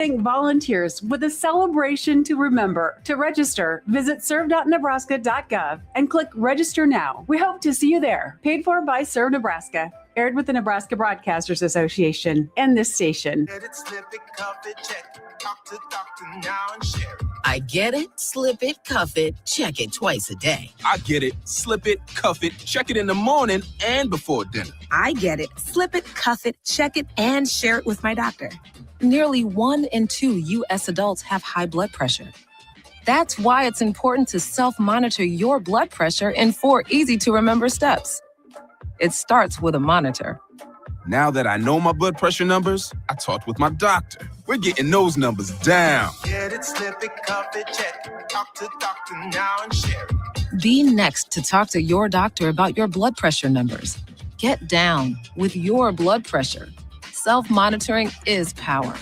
Thank volunteers with a celebration to remember. To register, visit serve.nebraska.gov and click Register Now. We hope to see you there. Paid for by Serve Nebraska. Aired with the Nebraska Broadcasters Association and this station. Get it, slip it, cuff it, check it. Talk to doctor now and share it. I get it, slip it, cuff it, check it twice a day. I get it, slip it, cuff it, check it in the morning and before dinner. I get it, slip it, cuff it, check it, and share it with my doctor. Nearly 1 in 2 U.S. adults have high blood pressure. That's why it's important to self-monitor your blood pressure in 4 easy-to-remember steps. It starts with a monitor. Now that I know my blood pressure numbers, I talked with my doctor. We're getting those numbers down. Get it, slip it, cuff it, check it. Talk to doctor now and share it. Be next to talk to your doctor about your blood pressure numbers. Get down with your blood pressure. Self-monitoring is power.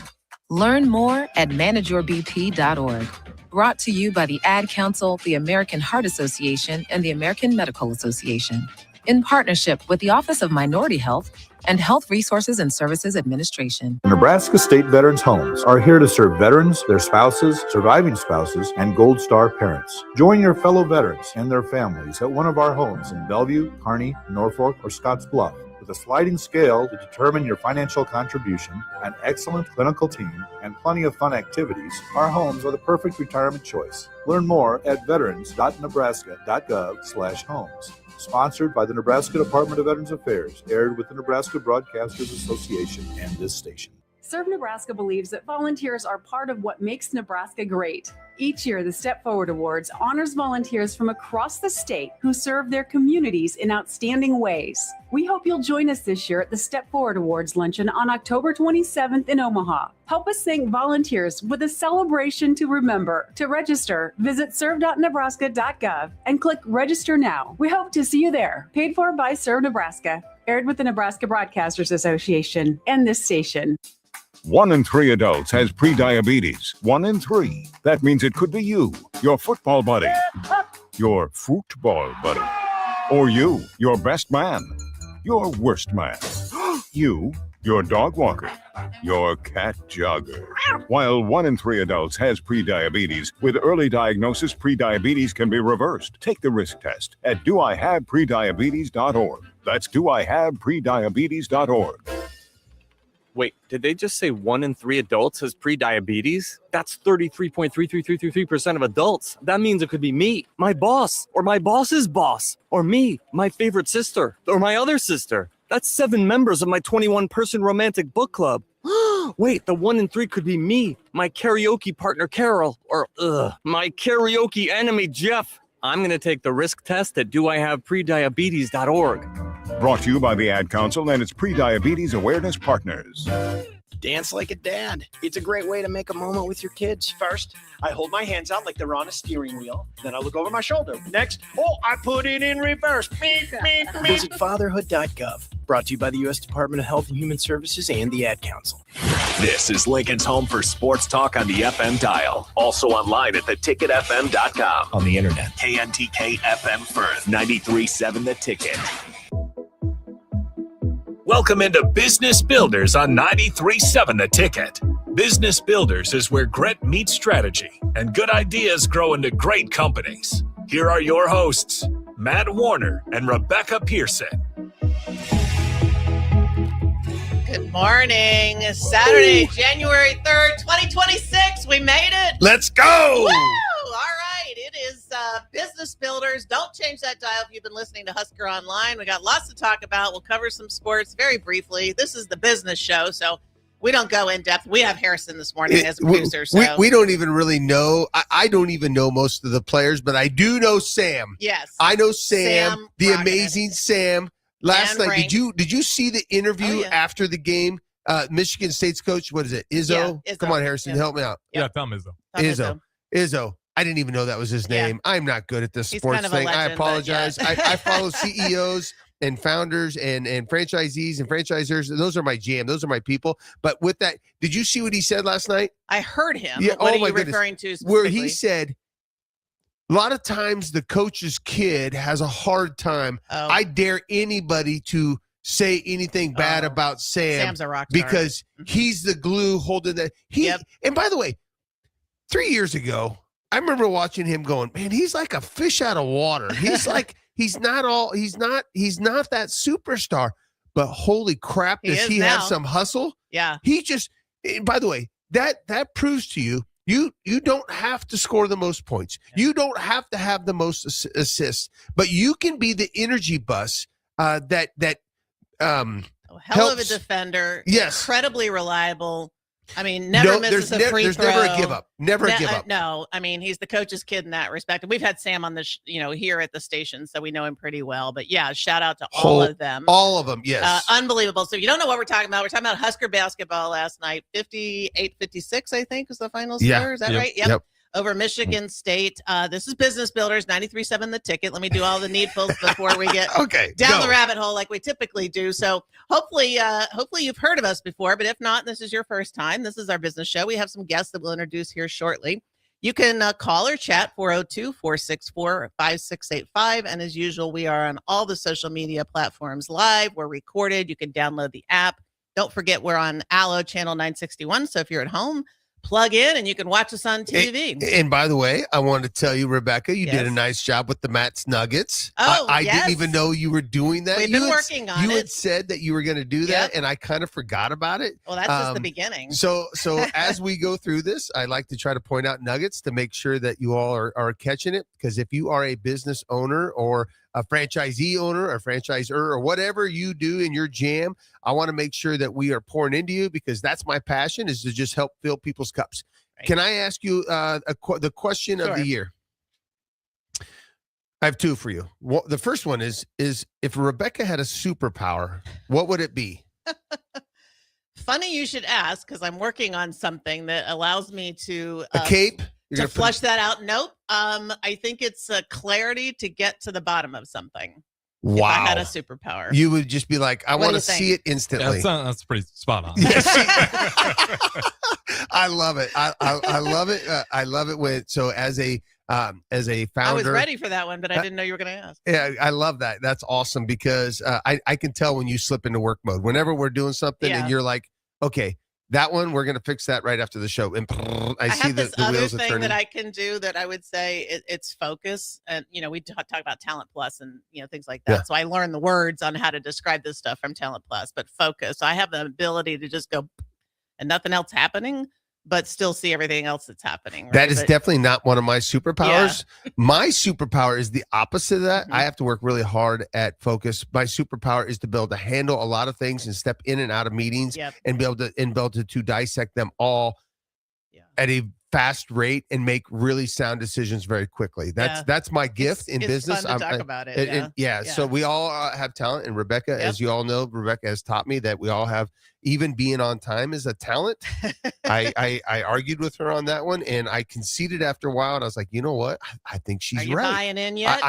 Learn more at manageyourbp.org. Brought to you by the Ad Council, the American Heart Association, and the American Medical Association, in partnership with the Office of Minority Health and Health Resources and Services Administration. Nebraska State Veterans Homes are here to serve veterans, their spouses, surviving spouses, and Gold Star parents. Join your fellow veterans and their families at one of our homes in Bellevue, Kearney, Norfolk, or Scottsbluff. With a sliding scale to determine your financial contribution, an excellent clinical team, and plenty of fun activities, our homes are the perfect retirement choice. Learn more at veterans.nebraska.gov/homes. Sponsored by the Nebraska Department of Veterans Affairs, aired with the Nebraska Broadcasters Association and this station. Serve Nebraska believes that volunteers are part of what makes Nebraska great. Each year, the Step Forward Awards honors volunteers from across the state who serve their communities in outstanding ways. We hope you'll join us this year at the Step Forward Awards luncheon on October 27th in Omaha. Help us thank volunteers with a celebration to remember. To register, visit serve.nebraska.gov and click Register Now. We hope to see you there. Paid for by Serve Nebraska. Aired with the Nebraska Broadcasters Association and this station. 1 in 3 adults has prediabetes. 1 in 3. That means it could be you, your football buddy, your football buddy, or you, your best man, your worst man, you, your dog walker, your cat jogger. While 1 in 3 adults has prediabetes, with early diagnosis, prediabetes can be reversed. Take the risk test at doihaveprediabetes.org. That's doihaveprediabetes.org. Wait, did they just say 1 in 3 adults has prediabetes? That's 33.33333% of adults. That means it could be me, my boss, or my boss's boss, or me, my favorite sister, or my other sister. That's 7 members of my 21-person romantic book club. Wait, the 1 in 3 could be me, my karaoke partner Carol, or my karaoke enemy Jeff. I'm going to take the risk test at doihaveprediabetes.org. Brought to you by the Ad Council and its Prediabetes Awareness Partners. Dance like a dad. It's a great way to make a moment with your kids. First, I hold my hands out like they're on a steering wheel. Then I look over my shoulder. Next, I put it in reverse. Visit fatherhood.gov. Brought to you by the U.S. Department of Health and Human Services and the Ad Council. This is Lincoln's home for sports talk on the FM dial. Also online at theticketfm.com. On the internet. KNTK FM Firth, 93.7 The Ticket. Welcome into Business Builders on 93.7 The Ticket. Business Builders is where grit meets strategy and good ideas grow into great companies. Here are your hosts, Matt Warner and Rebecca Pearson. Good morning. Saturday, January 3rd, 2026. We made it. Let's go. Woo! All right. It is Business Builders. Don't change that dial if you've been listening to Husker Online. We got lots to talk about. We'll cover some sports very briefly. This is the business show, so we don't go in depth. We have Harrison this morning as a producer. We don't even really know. I don't even know most of the players, but I do know Sam. Yes. I know Sam, the Rocketed. Amazing Sam. Last night, Rank. did you see the interview after the game? Michigan State's coach, what is it? Izzo? Yeah, Izzo. Come on, Harrison, help me out. Yeah, Tom Izzo. Izzo. I didn't even know that was his name. I'm not good at this sports kind of a thing. legend, I apologize. I follow CEOs and founders and franchisees and franchisors. Those are my jam. Those are my people. But with that, did you see what he said last night? I heard him. Yeah, What are my you goodness. referring to specifically? Where he said, a lot of times the coach's kid has a hard time. Oh. I dare anybody to say anything bad about Sam. Sam's a rock star. Because he's the glue holding that. And by the way, 3 years ago, I remember watching him going, man, he's like a fish out of water. He's like, he's not that superstar, but holy crap, does he have some hustle? Yeah. He just, by the way, that proves to you, you don't have to score the most points. You don't have to have the most assists, but you can be the energy bus that hell of a defender. Yes. Incredibly reliable. I mean, never misses a free there's throw. never a give up. Never a give up. No, I mean, he's the coach's kid in that respect. And we've had Sam on the, here at the station, so we know him pretty well. But yeah, shout out to all of them. All of them, yes. Unbelievable. So if you don't know what we're talking about, we're talking about Husker basketball last night. 58-56, I think, was the final score. Is that right? Yep. Over Michigan State. This is Business Builders, 93.7 The Ticket. Let me do all the needfuls before we get down the rabbit hole like we typically do. So hopefully you've heard of us before, but if not, this is your first time. This is our business show. We have some guests that we'll introduce here shortly. You can call or chat 402-464-5685. And as usual, we are on all the social media platforms live. We're recorded. You can download the app. Don't forget, we're on Allo Channel 961. So if you're at home, plug in and you can watch us on TV. And by the way, I want to tell you, Rebecca, you did a nice job with the Matt's Nuggets. I didn't even know you were doing that. We've been working on it. You had said that you were going to do that, and I kind of forgot about it. Well, that's just the beginning. So as we go through this, I like to try to point out nuggets to make sure that you all are catching it. Because if you are a business owner or a franchisee owner or franchisor or whatever you do in your jam, I want to make sure that we are pouring into you, because that's my passion, is to just help fill people's cups. Right. Can I ask you the question of the year? I have two for you. The first one is if Rebecca had a superpower, what would it be? Funny you should ask, because I'm working on something that allows me to a cape. To flush that out. Nope. I think it's clarity to get to the bottom of something. Wow. If I had a superpower, you would just be like, I want to see it instantly. Yeah, that's pretty spot on. I love it. I love it. I love it when, so as a founder, I was ready for that one, but I didn't know you were going to ask. Yeah, I love that. That's awesome, because I can tell when you slip into work mode. Whenever we're doing something and you're like, okay, that one, we're going to fix that right after the show. And I see have this the wheels other are thing turning. that I can do that I would say it's focus. And, we talk about Talent Plus and, things like that. Yeah. So I learned the words on how to describe this stuff from Talent Plus, but focus. I have the ability to just go and nothing else happening, but still see everything else that's happening. Right? That is definitely not one of my superpowers. Yeah. My superpower is the opposite of that. I have to work really hard at focus. My superpower is to be able to handle a lot of things and step in and out of meetings and be able to dissect them all at a fast rate and make really sound decisions very quickly. That's my gift in business. It's fun to talk about it. So we all have talent, and Rebecca, as you all know, Rebecca has taught me that we all have, even being on time is a talent. I argued with her on that one, and I conceded after a while, and I was like, you know what? I think she's Are you right. buying in yet?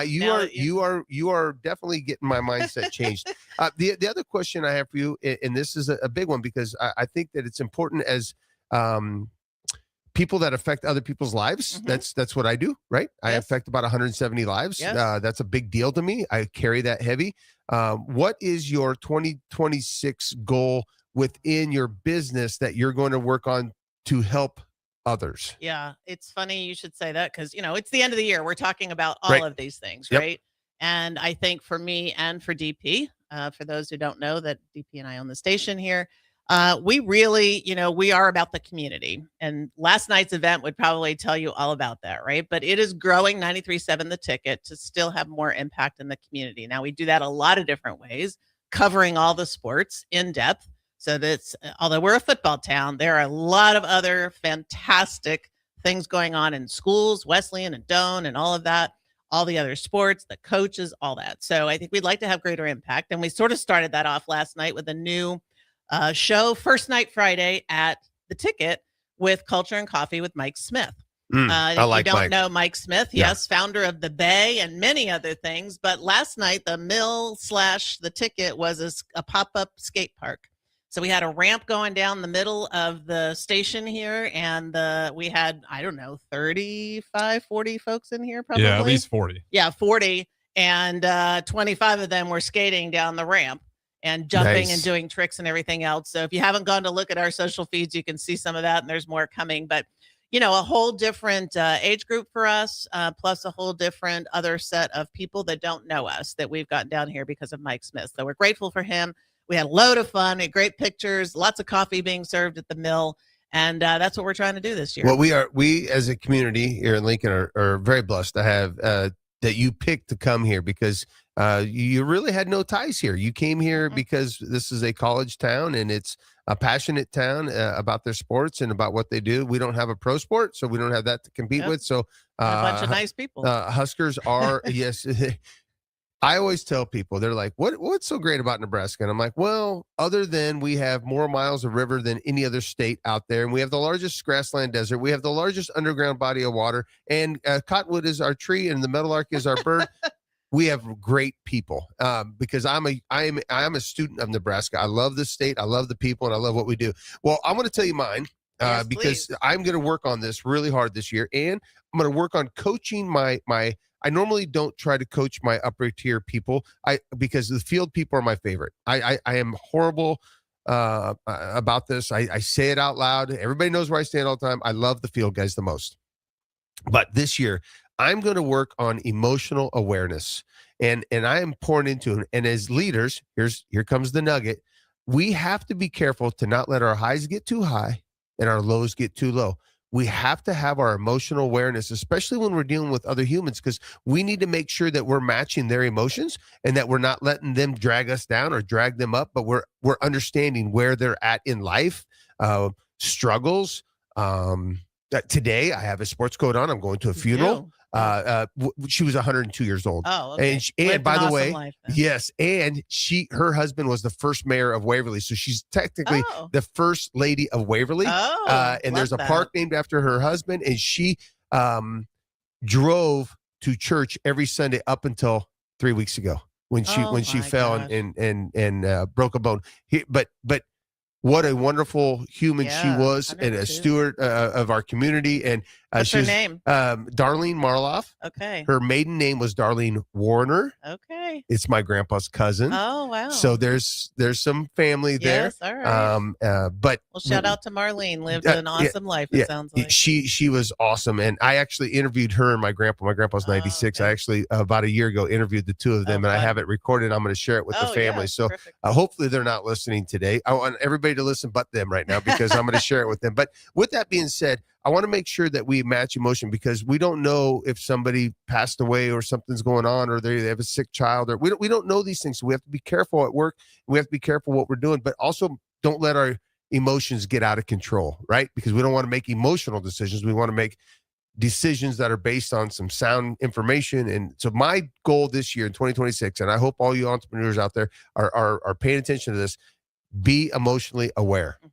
You are definitely getting my mindset changed. The other question I have for you, and this is a big one, because I think that it's important as people that affect other people's lives. That's what I do, right? I affect about 170 lives. That's a big deal to me. I carry that heavy. What is your 2026 goal within your business that you're going to work on to help others? Yeah, it's funny you should say that, because it's the end of the year. We're talking about all of these things, right? And I think for me and for DP, for those who don't know, that DP and I own the station here, we really, we are about the community. And last night's event would probably tell you all about that, right? But it is growing 93.7 The Ticket to still have more impact in the community. Now, we do that a lot of different ways, covering all the sports in depth. So that's, although we're a football town, there are a lot of other fantastic things going on in schools, Wesleyan and Doane and all of that, all the other sports, the coaches, all that. So I think we'd like to have greater impact. And we sort of started that off last night with a new show, First Night Friday at The Ticket, with Culture and Coffee with Mike Smith. I like you don't Mike. know Mike Smith, yes, founder of the Bay and many other things. But last night, the Mill/The Ticket was a pop-up skate park. So we had a ramp going down the middle of the station here, and we had, 35, 40 folks in here probably. Yeah, at least 40. Yeah, 40. And 25 of them were skating down the ramp. and jumping Nice. and doing tricks and everything else. So if you haven't gone to look at our social feeds, you can see some of that, and there's more coming. But a whole different age group for us, plus a whole different other set of people that don't know us that we've gotten down here because of Mike Smith. So we're grateful for him. We had a load of fun, we had great pictures, lots of coffee being served at the mill. And that's what we're trying to do this year. Well, we as a community here in Lincoln are very blessed to have that you picked to come here because you really had no ties here. You came here because this is a college town and it's a passionate town about their sports and about what they do. We don't have a pro sport, so we don't have that to compete with. So a bunch of nice people. Huskers are, yes. I always tell people, they're like, what's so great about Nebraska? And I'm like, well, other than we have more miles of river than any other state out there, and we have the largest grassland desert, we have the largest underground body of water, and cottonwood is our tree and the meadowlark is our bird. We have great people because I'm a student of Nebraska. I love this state. I love the people, and I love what we do. Well, I'm going to tell you mine because I'm going to work on this really hard this year, and I'm going to work on coaching my I normally don't try to coach my upper tier people because the field people are my favorite. I am horrible about this. I say it out loud. Everybody knows where I stand all the time. I love the field guys the most. But this year, I'm going to work on emotional awareness. And I am pouring into it. And as leaders, here comes the nugget. We have to be careful to not let our highs get too high and our lows get too low. We have to have our emotional awareness, especially when we're dealing with other humans, because we need to make sure that we're matching their emotions and that we're not letting them drag us down or drag them up, but we're understanding where they're at in life, struggles. Today, I have a sports coat on. I'm going to a funeral. She was 102 years old. Oh, okay. And by the way, yes, and her husband was the first mayor of Waverly, so she's technically the first lady of Waverly. And there's a park named after her husband, and she drove to church every Sunday up until 3 weeks ago when she fell and broke a bone. But what a wonderful human she was, 102. And a steward of our community. And what's her name? Darlene Marloff. Okay. Her maiden name was Darlene Warner. Okay. It's my grandpa's cousin. Oh, wow. So there's some family there. Yes, all right. But shout out to Marlene. Lived an awesome life, it sounds like. She was awesome. And I actually interviewed her and my grandpa. My grandpa's 96. Okay. I actually, about a year ago, interviewed the two of them, and I have it recorded. I'm going to share it with the family. Yeah, so hopefully they're not listening today. I want everybody to listen but them right now because I'm going to share it with them. But with that being said, I want to make sure that we match emotion because we don't know if somebody passed away or something's going on or they have a sick child or we don't know these things. So we have to be careful at work. We have to be careful what we're doing, but also don't let our emotions get out of control, right? Because we don't want to make emotional decisions. We want to make decisions that are based on some sound information. And so my goal this year in 2026, and I hope all you entrepreneurs out there are paying attention to this, be emotionally aware. Mm-hmm.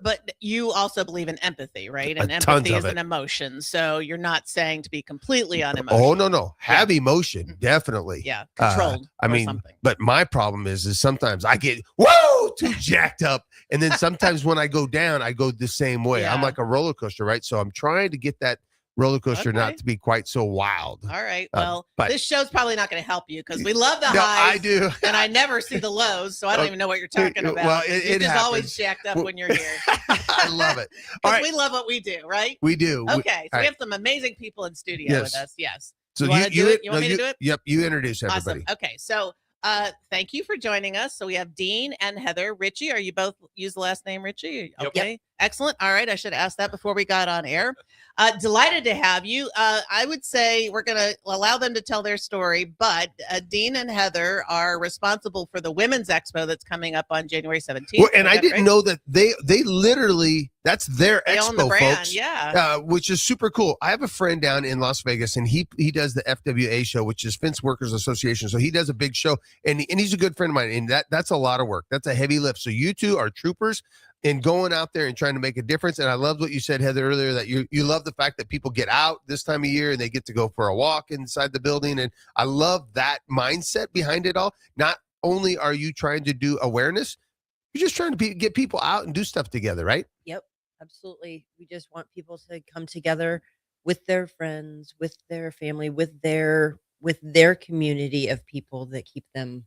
But you also believe in empathy, right? And empathy is an emotion. So you're not saying to be completely unemotional. Oh, no. Have emotion, definitely. Yeah, controlled. Something. But my problem is sometimes I get, too jacked up. And then sometimes when I go down, I go the same way. Yeah. I'm like a roller coaster, right? So I'm trying to get that roller coaster not to be quite so wild. All right. Well, this show's probably not going to help you because we love the highs. I do. And I never see the lows, so I don't even know what you're talking about. Well, you're just always jacked up when you're here. I love it. Because we love what we do, right? We do. Okay. So we have some amazing people in studio with us. Yes. So you want to do it? You want me to do it? Yep. You introduce everybody. Awesome. Okay. So thank you for joining us. So we have Dean and Heather. Richie, are you both use the last name Richie? Okay. Yep. Excellent. All right. I should ask that before we got on air. Delighted to have you. I would say we're going to allow them to tell their story, but Dean and Heather are responsible for the Women's Expo that's coming up on January 17th. Well, and I didn't know that they literally, that's their expo, own the brand, folks. Yeah. Which is super cool. I have a friend down in Las Vegas, and he does the FWA show, which is Fence Workers Association. So he does a big show, and he's a good friend of mine, and that's a lot of work. That's a heavy lift. So you two are troopers in going out there and trying to make a difference. And I loved what you said, Heather, earlier, that you love the fact that people get out this time of year and they get to go for a walk inside the building. And I love that mindset behind it all. Not only are you trying to do awareness, you're just trying to get people out and do stuff together, right? Yep, absolutely. We just want people to come together with their friends, with their family, with their community of people that keep them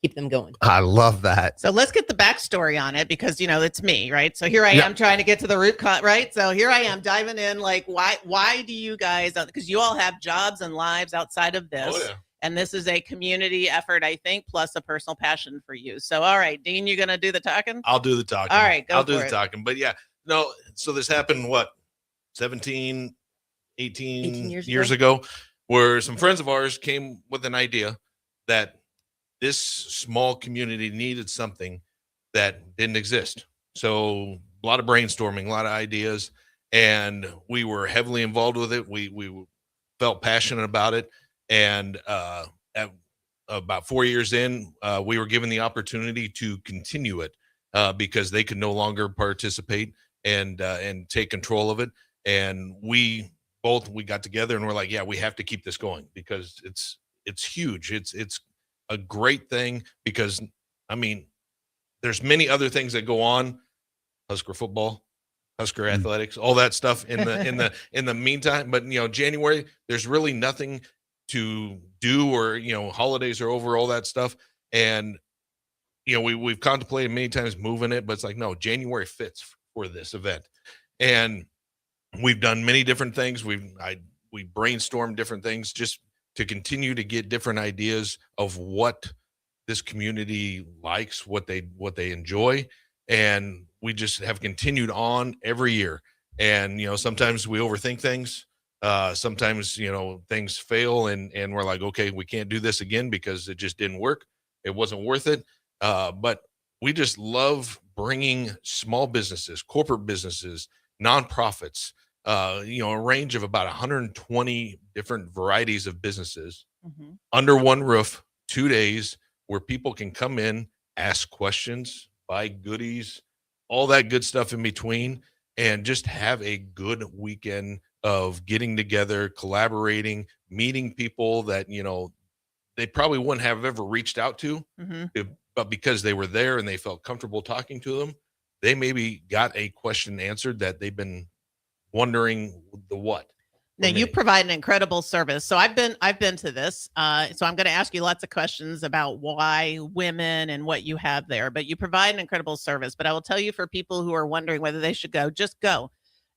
keep them going. I love that. So let's get the backstory on it because, it's me, right? So here I Yeah. am trying to get to the root cause, right? So here I am diving in like, why do you guys, because you all have jobs and lives outside of this. Oh, yeah. And this is a community effort, I think, plus a personal passion for you. So, all right, Dean, you're going to do the talking? I'll do the talking. All right, I'll do the talking. But yeah, no, so this happened, 17, 18 years ago, where some friends of ours came with an idea that this small community needed something that didn't exist. So a lot of brainstorming, a lot of ideas, and we were heavily involved with it. We felt passionate about it. And at about 4 years in, we were given the opportunity to continue it because they could no longer participate and take control of it. And we got together and we're like, yeah, we have to keep this going because it's huge. It's a great thing because, I mean, there's many other things that go on, Husker football, Husker athletics, all that stuff in the meantime. But January, there's really nothing to do, or holidays are over, all that stuff. And we've contemplated many times moving it, but it's like, no, January fits for this event. And we've done many different things. We brainstormed different things just to continue to get different ideas of what this community likes, what they enjoy. And we just have continued on every year. And sometimes we overthink things. Sometimes things fail and we're like, okay, we can't do this again because it just didn't work. It wasn't worth it. But we just love bringing small businesses, corporate businesses, nonprofits, a range of about 120 different varieties of businesses under one roof, 2 days, where people can come in, ask questions, buy goodies, all that good stuff in between, and just have a good weekend of getting together, collaborating, meeting people that, they probably wouldn't have ever reached out to, but because they were there and they felt comfortable talking to them, they maybe got a question answered that they've been wondering the what. Now you provide an incredible service. So I've been to this. So I'm going to ask you lots of questions about why women and what you have there, but you provide an incredible service. But I will tell you, for people who are wondering whether they should go, just go.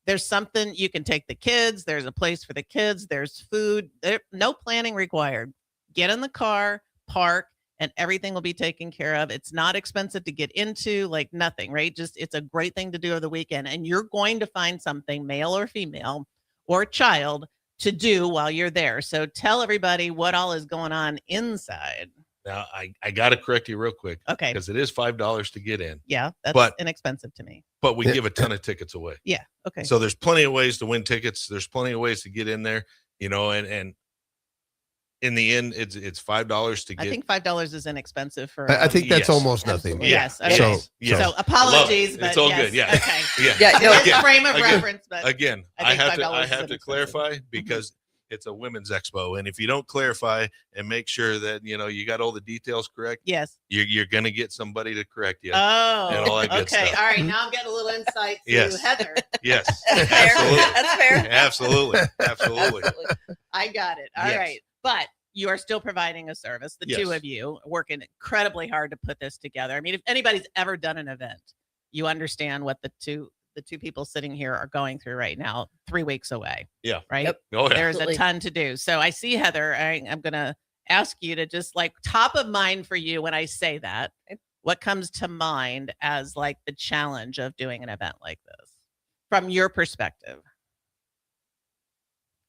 There's something you can take the kids. There's a place for the kids. There's food. No planning required. Get in the car, park, and everything will be taken care of. It's not expensive to get into, like nothing, right? Just, it's a great thing to do over the weekend. And you're going to find something, male or female or child, to do while you're there. So tell everybody what all is going on inside. Now, I got to correct you real quick. Okay. Because it is $5 to get in. Yeah, that's inexpensive to me. But we give a ton of tickets away. Yeah. Okay. So there's plenty of ways to win tickets. There's plenty of ways to get in there, and in the end, it's $5 to get. I think $5 is inexpensive for. I think that's almost nothing. Yes. Okay. So apologies, but it's all yes. good. Yeah. Okay. Yeah. No, it's frame of reference, but again, I I think have $5 to is clarify because it's a women's expo, and if you don't clarify and make sure that you got all the details correct, yes, you're gonna get somebody to correct you. Oh, and all that good okay. stuff. All right, now I'm getting a little insight to Yes. Heather. Yes, That's fair. absolutely. That's fair. Absolutely, absolutely. I got it. All right, Yes. but you are still providing a service. The two Yes. of you working incredibly hard to put this together. I mean, if anybody's ever done an event, you understand what the two people sitting here are going through right now, 3 weeks away. Yeah. Right. Yep. Oh, yeah. There's Absolutely. a ton to do. So I see, Heather, I'm going to ask you to just, like, top of mind for you when I say that, what comes to mind as like the challenge of doing an event like this from your perspective?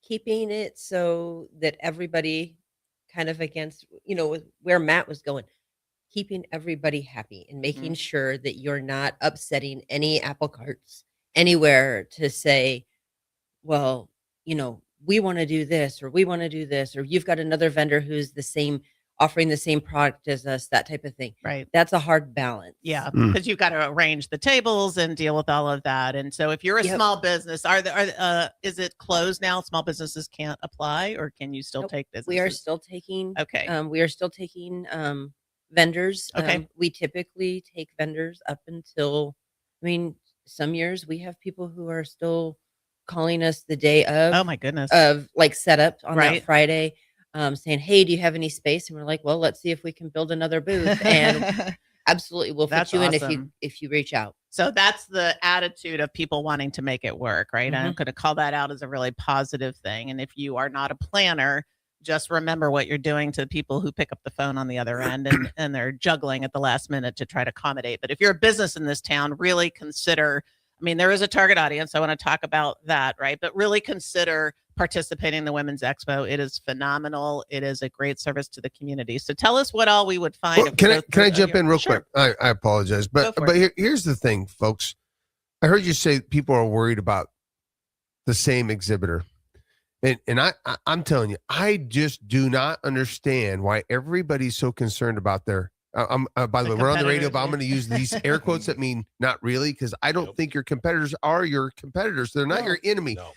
Keeping it so that everybody kind of against, with where Matt was going, keeping everybody happy and making sure that you're not upsetting any apple carts anywhere to say, well, we want to do this, or we want to do this, or you've got another vendor who's offering the same product as us, that type of thing. Right. That's a hard balance. Yeah, because you've got to arrange the tables and deal with all of that. And so if you're a small business, is it closed now? Small businesses can't apply, or can you still take businesses? We are still taking. Okay. We are still taking vendors. Okay. We typically take vendors up until, some years we have people who are still calling us the day of. Oh my goodness. Of like setup on Right. that Friday. saying, "Hey, do you have any space?" And we're like, "Well, let's see if we can build another booth." And absolutely, we'll fit That's you in awesome. if you reach out. So that's the attitude of people wanting to make it work, right? I'm going to call that out as a really positive thing. And if you are not a planner, just remember what you're doing to the people who pick up the phone on the other end and they're juggling at the last minute to try to accommodate. But if you're a business in this town, really consider, I mean, there is a target audience. I want to talk about that, right? But really consider participating in the Women's Expo. It is phenomenal. It is a great service to the community. So tell us what all we would find. Well, can I jump in real quick? I apologize, but here's the thing, folks. I heard you say people are worried about the same exhibitor. And I'm telling you, I just do not understand why everybody's so concerned about their. By the way, we're on the radio, but I'm going to use these air quotes that mean not really, because I don't think your competitors are your competitors. They're not your enemy. No.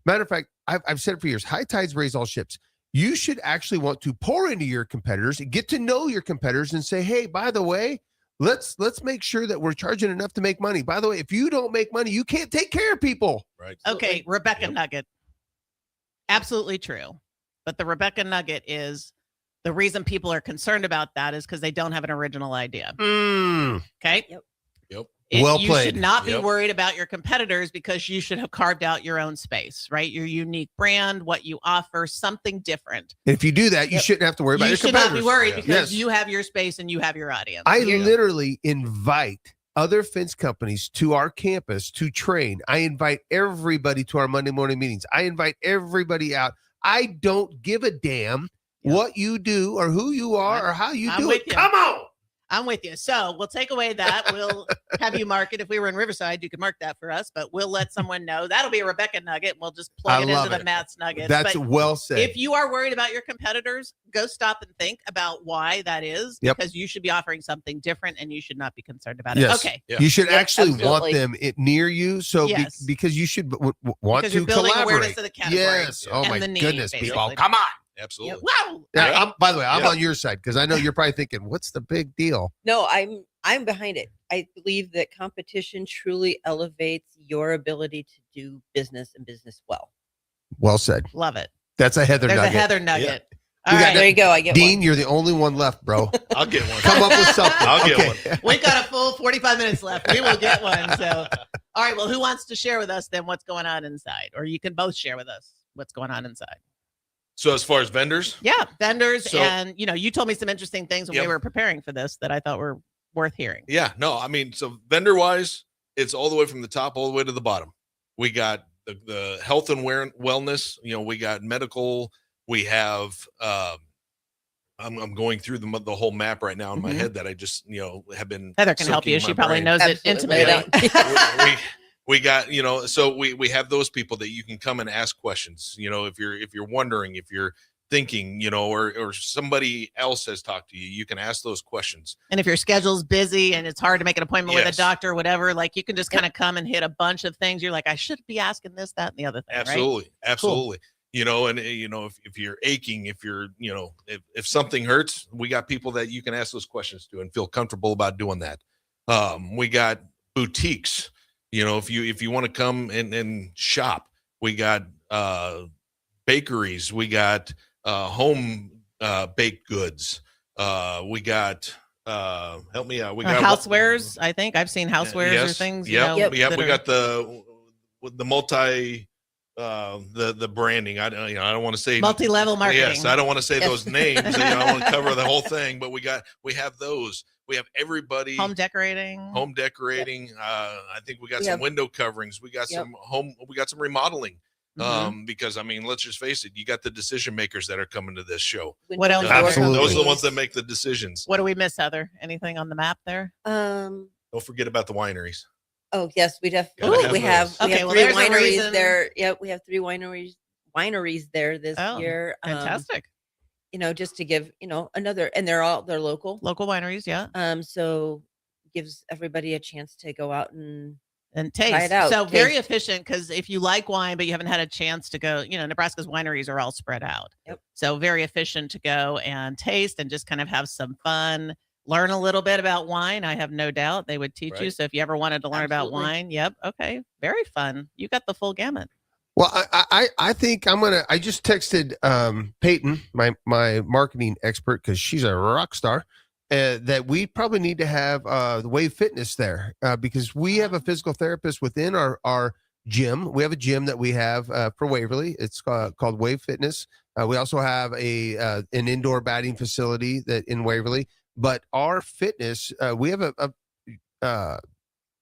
Matter of fact, I've said it for years. High tides raise all ships. You should actually want to pour into your competitors and get to know your competitors and say, hey, by the way, let's make sure that we're charging enough to make money. By the way, if you don't make money, you can't take care of people. Right. Okay, Rebecca Nugget. Absolutely true. But the Rebecca Nugget is the reason people are concerned about that is because they don't have an original idea. Okay. Yep. Well played. You should not be worried about your competitors because you should have carved out your own space, right? Your unique brand, what you offer, something different. And if you do that, you shouldn't have to worry about your competitors. You should not be worried because you have your space and you have your audience. I literally invite other fence companies to our campus to train. I invite everybody to our Monday morning meetings. I invite everybody out. I don't give a damn what you do or who you are or how you do it. Come on. I'm with you. So we'll take away that. We'll have you mark it. If we were in Riverside, you could mark that for us, but we'll let someone know. That'll be a Rebecca Nugget. We'll just plug it into the Matt's Nuggets. That's well said. If you are worried about your competitors, go stop and think about why that is, because you should be offering something different and you should not be concerned about it. Yes. Okay. You should actually want them near you. So because you should want to collaborate. Awareness of the category. Yes. Oh my goodness, people. Come on. Absolutely. Wow. Yeah, by the way, I'm on your side because I know you're probably thinking, what's the big deal? No, I'm behind it. I believe that competition truly elevates your ability to do business and business well. Well said. Love it. That's a Heather There's Nugget. a Heather Nugget. All right. There you go. I get Dean, one. you're the only one left, bro. I'll get one. Come up with something. I'll get one. We've got a full 45 minutes left. We will get one. So, all right. Well, who wants to share with us then what's going on inside? Or you can both share with us what's going on inside. So as far as vendors? Yeah, vendors. And, you told me some interesting things when we were preparing for this that I thought were worth hearing. Yeah, no, I mean, so vendor-wise, it's all the way from the top all the way to the bottom. We got the health and wellness. We got medical. We have I'm going through the whole map right now in my head that I just, have been. Heather can help you. She probably knows it intimately. We got, so we have those people that you can come and ask questions, if you're wondering, if you're thinking, or somebody else has talked to you, you can ask those questions. And if your schedule's busy and it's hard to make an appointment with a doctor or whatever, like you can just kind of come and hit a bunch of things. You're like, I should be asking this, that, and the other thing. Absolutely. Right? Absolutely. Cool. And if you're aching, if you're, if something hurts, we got people that you can ask those questions to and feel comfortable about doing that. We got boutiques. If you want to come and shop, we got bakeries, we got home baked goods, we got help me out. We got housewares. I think I've seen housewares or things. We got the multi the branding. I don't want to say multi-level marketing. Yes, I don't want to say those names. I want to cover the whole thing, but we have those. We have everybody home decorating. I think we got some window coverings. We got some we got some remodeling. Because let's just face it, you got the decision makers that are coming to this show. What else? Absolutely. Those are the ones that make the decisions. What do we miss, Heather? Anything on the map there? Don't forget about the wineries. Oh yes, we definitely we have three wineries there. Yeah, we have three wineries there this year. Fantastic. Just to give, another, and they're local wineries. Yeah. So gives everybody a chance to go out and taste try it out. So very efficient. Cause if you like wine, but you haven't had a chance to go, Nebraska's wineries are all spread out. Yep. So very efficient to go and taste and just kind of have some fun, learn a little bit about wine. I have no doubt they would teach you. So if you ever wanted to learn about wine, okay. Very fun. You got the full gamut. Well, I think I just texted Peyton, my marketing expert, because she's a rock star, that we probably need to have the Wave Fitness there because we have a physical therapist within our gym. We have a gym that we have for Waverly. It's called Wave Fitness. We also have an indoor batting facility that in Waverly. But our fitness, we have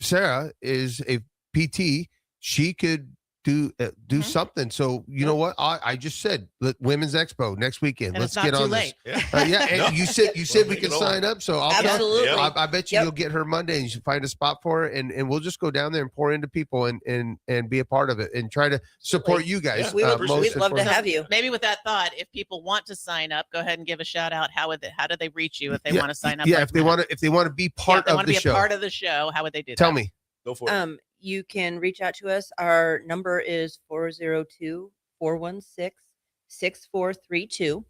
Sarah is a PT. She could do something. So you know what? I just said Women's Expo next weekend. And Let's it's not get too on late. this. And you said we can sign up. So Absolutely. I bet you you'll get her Monday and you should find a spot for her, and we'll just go down there and pour into people and be a part of it and try to support you guys. We'd love to have you. Maybe with that thought, if people want to sign up, go ahead and give a shout out. How do they reach you if they want to sign up? Yeah, like if they want to be part of the show. A part of the show, how would they do that? Tell me. Go for it. You can reach out to us. Our number is 402-416-6432.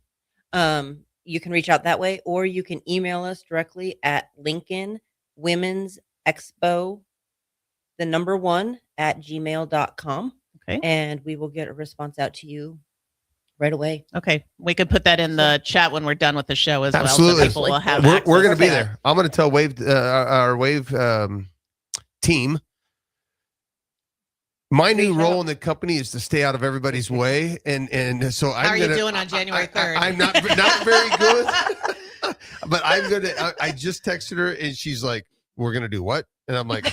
You can reach out that way, or you can email us directly at Lincoln Women's Expo, the number 1 @gmail.com. Okay. And we will get a response out to you right away. Okay. We could put that in the chat when we're done with the show as Absolutely. well. So people will have we're going to be access. there. I'm going to tell our Wave team. My new role in the company is to stay out of everybody's way, and so I'm. How are you doing on January 3rd? I'm not very good, but I'm gonna. I just texted her, and she's like, "We're gonna do what?" And I'm like,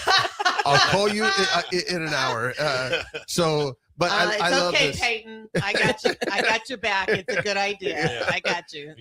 "I'll call you in an hour." But I love okay, this. Peyton. I got you. I got your back. It's a good idea. Yeah. I got you.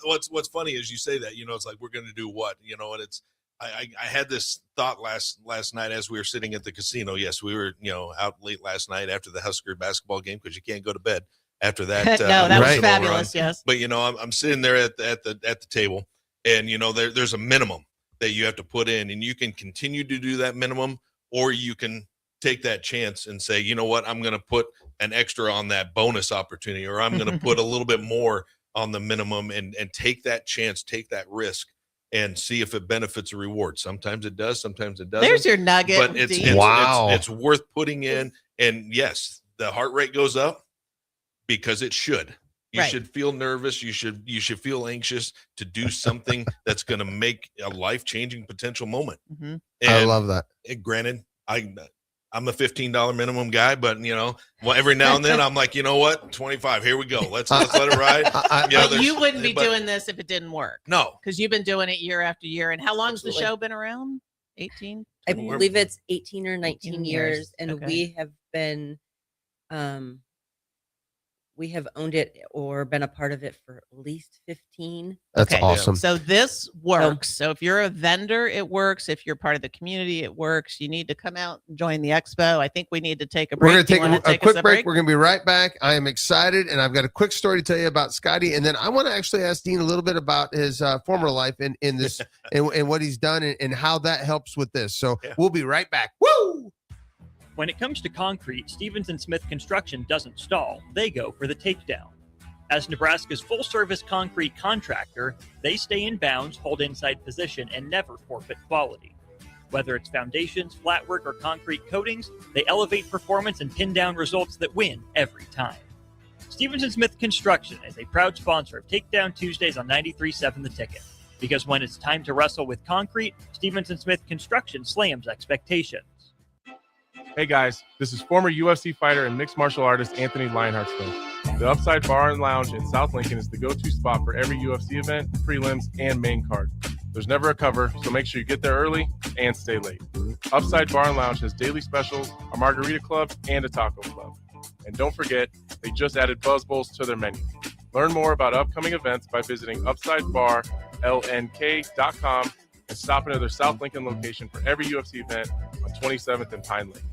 What's funny is you say that, it's like, we're going to do what, and it's, I had this thought last night as we were sitting at the casino. Yes, we were, out late last night after the Husker basketball game, because you can't go to bed after that. No, that was fabulous. Run. Yes. But, I'm sitting there at the table, and, there's a minimum that you have to put in, and you can continue to do that minimum, or you can take that chance and say, you know what, I'm going to put an extra on that bonus opportunity, or I'm going to put a little bit more on the minimum and take that chance, take that risk, and see if it benefits a reward. Sometimes it does, sometimes it doesn't. There's your nugget. But it's worth putting in. And yes, the heart rate goes up because it should. You should feel nervous. You should feel anxious to do something that's going to make a life-changing potential moment. Mm-hmm. I love that. Granted, I'm a $15 minimum guy, but every now and then I'm like, you know what, 25. Here we go. Let's let it ride. But you wouldn't be doing this if it didn't work. No, because you've been doing it year after year. And how long's the show been around? 18. I believe it's 18 or 19 years, and okay. we have been, we have owned it or been a part of it for at least 15. That's awesome. So this works. So if you're a vendor, it works. If you're part of the community, it works. You need to come out and join the expo. I think we need to take a break. We're going to take a quick break. Break. We're going to be right back. I am excited, and I've got a quick story to tell you about Scotty. And then I want to actually ask Dean a little bit about his former life in this and what he's done and how that helps with this. So we'll be right back. Woo! When it comes to concrete, Stevens & Smith Construction doesn't stall. They go for the takedown. As Nebraska's full-service concrete contractor, they stay in bounds, hold inside position, and never forfeit quality. Whether it's foundations, flatwork, or concrete coatings, they elevate performance and pin down results that win every time. Stevens & Smith Construction is a proud sponsor of Takedown Tuesdays on 93.7 The Ticket. Because when it's time to wrestle with concrete, Stevens & Smith Construction slams expectations. Hey guys, this is former UFC fighter and mixed martial artist Anthony Lionheart Smith. The Upside Bar and Lounge in South Lincoln is the go-to spot for every UFC event, prelims, and main card. There's never a cover, so make sure you get there early and stay late. Upside Bar and Lounge has daily specials, a margarita club, and a taco club. And don't forget, they just added Buzz Bowls to their menu. Learn more about upcoming events by visiting UpsideBarLNK.com and stop into their South Lincoln location for every UFC event on 27th and Pine Lake.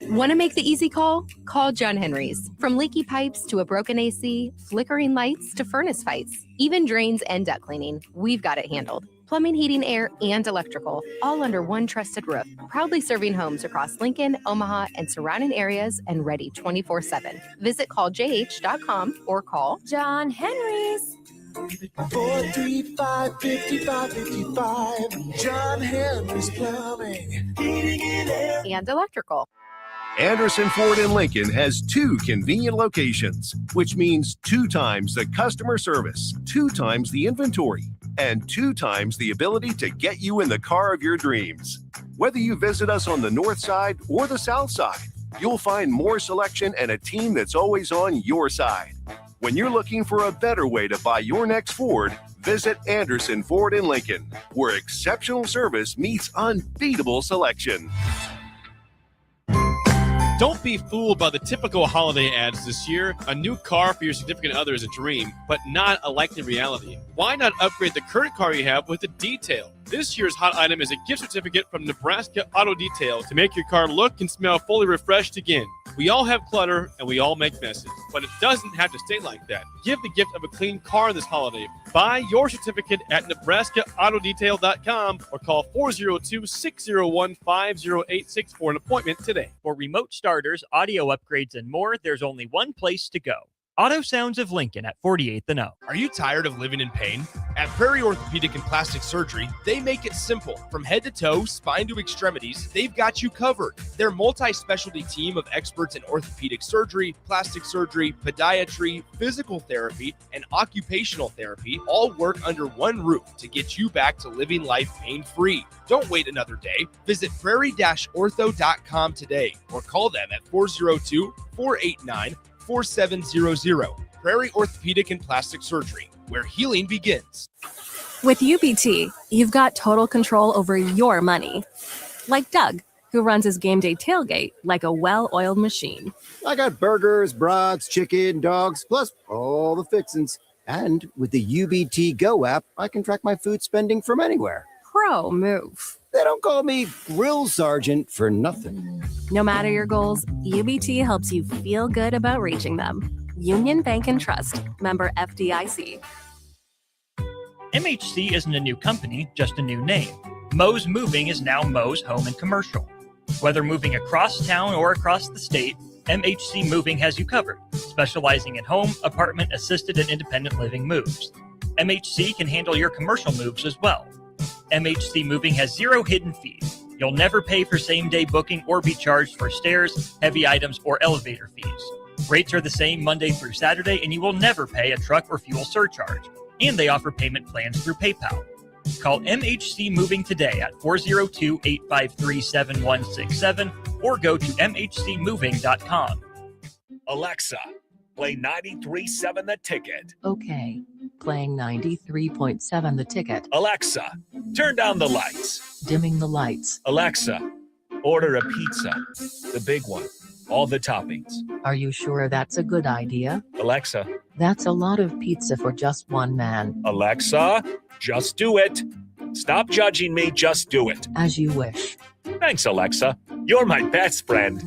Want to make the easy call? Call John Henry's. From leaky pipes to a broken AC, flickering lights to furnace fights, even drains and duct cleaning, we've got it handled. Plumbing, heating, air, and electrical, all under one trusted roof. Proudly serving homes across Lincoln, Omaha, and surrounding areas, and ready 24/7. Visit calljh.com or call John Henry's. 435-5555. John Henry's Plumbing, Heating and Air. And electrical. Anderson Ford in Lincoln has 2 convenient locations, which means 2 times the customer service, 2 times the inventory, and 2 times the ability to get you in the car of your dreams. Whether you visit us on the north side or the south side, you'll find more selection and a team that's always on your side. When you're looking for a better way to buy your next Ford, visit Anderson Ford in Lincoln, where exceptional service meets unbeatable selection. Don't be fooled by the typical holiday ads this year. A new car for your significant other is a dream, but not a likely reality. Why not upgrade the current car you have with a detail? This year's hot item is a gift certificate from Nebraska Auto Detail to make your car look and smell fully refreshed again. We all have clutter and we all make messes, but it doesn't have to stay like that. Give the gift of a clean car this holiday. Buy your certificate at NebraskaAutoDetail.com or call 402-601-5086 for an appointment today. For remote starters, audio upgrades, and more, there's only one place to go. Auto Sounds of Lincoln at 48th and O. Are you tired of living in pain? At Prairie Orthopedic and Plastic Surgery, they make it simple. From head to toe, spine to extremities, they've got you covered. Their multi-specialty team of experts in orthopedic surgery, plastic surgery, podiatry, physical therapy, and occupational therapy all work under one roof to get you back to living life pain-free. Don't wait another day. Visit prairie-ortho.com today or call them at 402-489-4700. Prairie Orthopedic and Plastic Surgery, where healing begins. With UBT, you've got total control over your money. Like Doug, who runs his game day tailgate like a well-oiled machine. I got burgers, brats, chicken, dogs, plus all the fixins. And with the UBT Go app, I can track my food spending from anywhere. Pro move. They don't call me Grill Sergeant for nothing. No matter your goals, UBT helps you feel good about reaching them. Union Bank and Trust. Member FDIC. MHC isn't a new company, just a new name. Moe's Moving is now Moe's Home and Commercial. Whether moving across town or across the state, MHC Moving has you covered, specializing in home, apartment, assisted, and independent living moves. MHC can handle your commercial moves as well. MHC Moving has 0 hidden fees. You'll never pay for same-day booking or be charged for stairs, heavy items, or elevator fees. Rates are the same Monday through Saturday, and you will never pay a truck or fuel surcharge. And they offer payment plans through PayPal. Call MHC Moving today at 402-853-7167 or go to mhcmoving.com. Alexa, play 93.7 The Ticket. Okay, playing 93.7 The Ticket. Alexa, turn down the lights. Dimming the lights. Alexa, order a pizza. The big one. All the toppings. Are you sure that's a good idea? Alexa. That's a lot of pizza for just one man. Alexa, just do it. Stop judging me, just do it. As you wish. Thanks, Alexa. You're my best friend.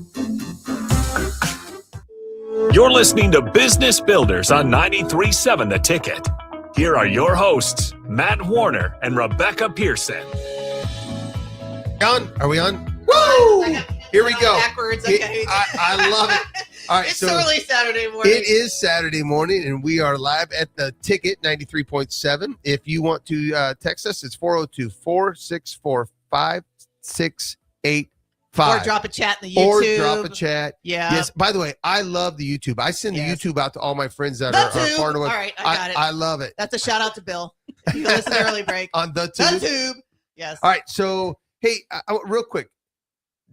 You're listening to Business Builders on 93.7 The Ticket. Here are your hosts, Matt Warner and Rebecca Pearson. Are we on? Woo! Here we go. Backwards, okay. I love it. All right, it's early Saturday morning. It is Saturday morning, and we are live at the Ticket 93.7. If you want to text us, it's 402-464-5685. Or drop a chat in the YouTube. Or drop a chat. Yeah. Yes. By the way, I love the YouTube. I send the YouTube out to all my friends that are part of it. All right, I got it. I love it. That's a shout out to Bill. You listen to early break. On the tube. The tube. Yes. All right. So, hey, real quick.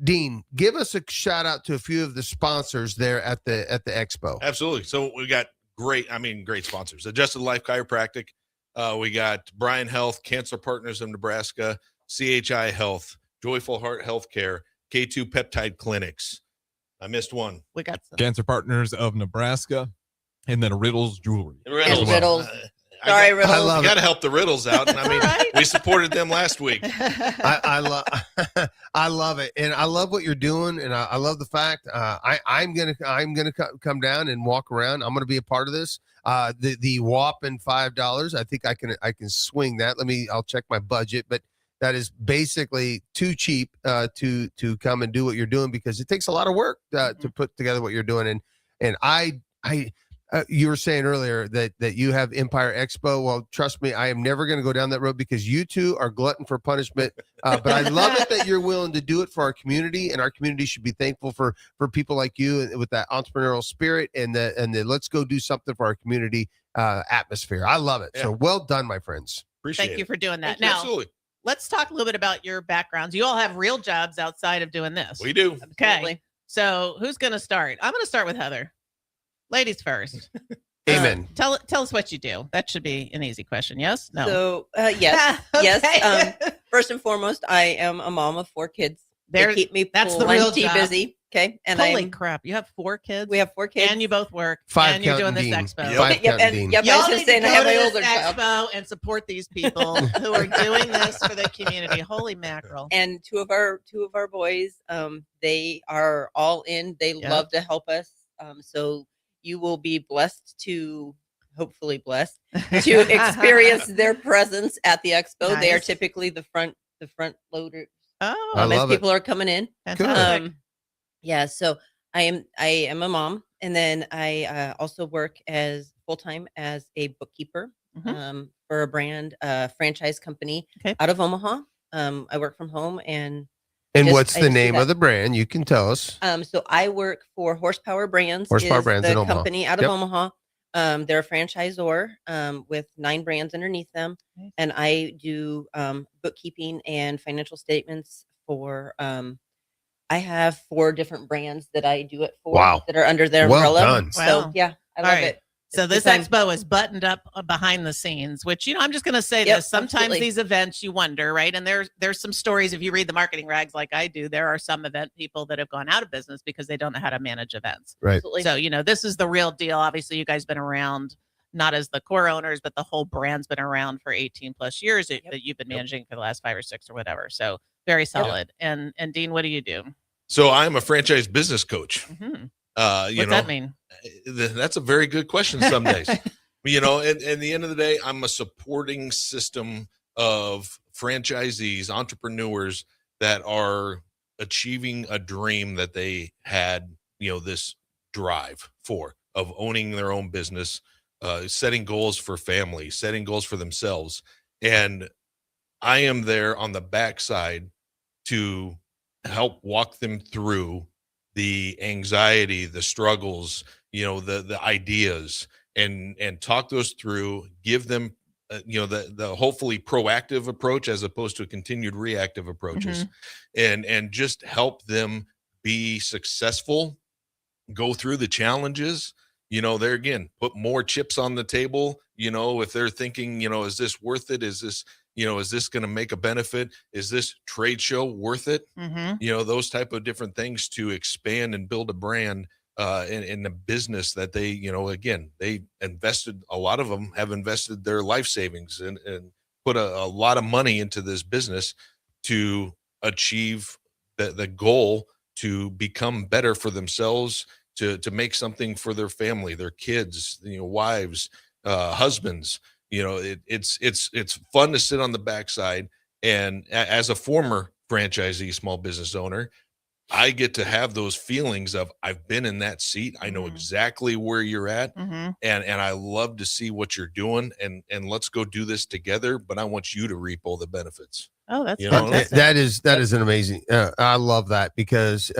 Dean, give us a shout out to a few of the sponsors there at the expo. Absolutely. So we got great sponsors. Adjusted Life Chiropractic. We got Bryan Health, Cancer Partners of Nebraska, CHI Health, Joyful Heart Healthcare, K2 Peptide Clinics. I missed one. We got some. Cancer Partners of Nebraska, and then Riddles Jewelry. Riddles. Sorry, Riddles. I love got to help the Riddles out. And I mean, we supported them last week. I love it, and I love what you're doing, and I love the fact I'm gonna come down and walk around. I'm gonna be a part of this. The whopping $5. I think I can swing that. I'll check my budget, but that is basically too cheap to come and do what you're doing because it takes a lot of work to put together what you're doing, and I You were saying earlier that you have Empire Expo. Well, trust me, I am never going to go down that road because you two are glutton for punishment. But I love it that you're willing to do it for our community, and our community should be thankful for people like you with that entrepreneurial spirit and the let's go do something for our community atmosphere. I love it. Yeah. So well done, my friends. Appreciate Thank you it. for doing that. Thank you. Now, Absolutely. let's talk a little bit about your backgrounds. You all have real jobs outside of doing this. We do. Okay. Absolutely. So who's going to start? I'm going to start with Heather. Ladies first. Amen. Tell us what you do. That should be an easy question. Yes? No. So, yes. Okay. Yes. First and foremost, I am a mom of 4 kids. They keep me that's the real plenty job. busy. Okay. And Holy crap. You have 4 kids? We have 4 kids. And you both work. 5 and you're doing counting this Dean. expo. Yep. 5 Yep, counting and Dean. yep, I Y'all was need just to saying I go have to my this older child. expo and support these people who are doing this for the community. Holy mackerel. And two of our boys, they are all in. They Yep. love to help us. So you will be blessed to, hopefully blessed, to experience their presence at the expo. They are Nice. typically the front loaders. Oh, I As love people are coming in. fantastic. Yeah, so I am a mom, and then I also work as full-time as a bookkeeper for a brand franchise company out of Omaha. I work from home, and what's the I just do name that. of the brand? You can tell us. So I work for Horsepower Brands. Horsepower is Brands the in Omaha. company out of Yep. Omaha. They're a franchisor with 9 brands underneath them, and I do bookkeeping and financial statements for. I have 4 different brands that I do it for. Wow. That are under their Well umbrella. done. So Wow. yeah, I All love right. it. So It's this the time. expo is buttoned up behind the scenes, which, I'm just going to say Yep, this. Sometimes absolutely. these events you wonder, right? And there's some stories. If you read the marketing rags like I do, there are some event people that have gone out of business because they don't know how to manage events. Right. Absolutely. So, this is the real deal. Obviously, you guys been around, not as the core owners, but the whole brand's been around for 18 plus years that you've been managing for the last 5 or 6 or whatever. So very solid. And Dean, what do you do? So I'm a franchise business coach. Mhm. What's that mean? That's a very good question some days. And at the end of the day, I'm a supporting system of franchisees, entrepreneurs that are achieving a dream that they had, this drive for, of owning their own business, setting goals for family, setting goals for themselves. And I am there on the backside to help walk them through the anxiety, the struggles, the ideas, and talk those through, give them the hopefully proactive approach as opposed to a continued reactive approaches, and just help them be successful, go through the challenges. There again, put more chips on the table. If they're thinking, is this worth it? Is this is this going to make a benefit? Is this trade show worth it? Those type of different things to expand and build a brand in the business that they, again, they invested, a lot of them have invested their life savings and put a lot of money into this business to achieve the goal to become better for themselves, to make something for their family, their kids, wives, husbands. It's fun to sit on the backside, and as a former franchisee, small business owner, I get to have those feelings of I've been in that seat. I know exactly where you're at, and I love to see what you're doing, and let's go do this together. But I want you to reap all the benefits. Oh, that's that is an amazing. I love that because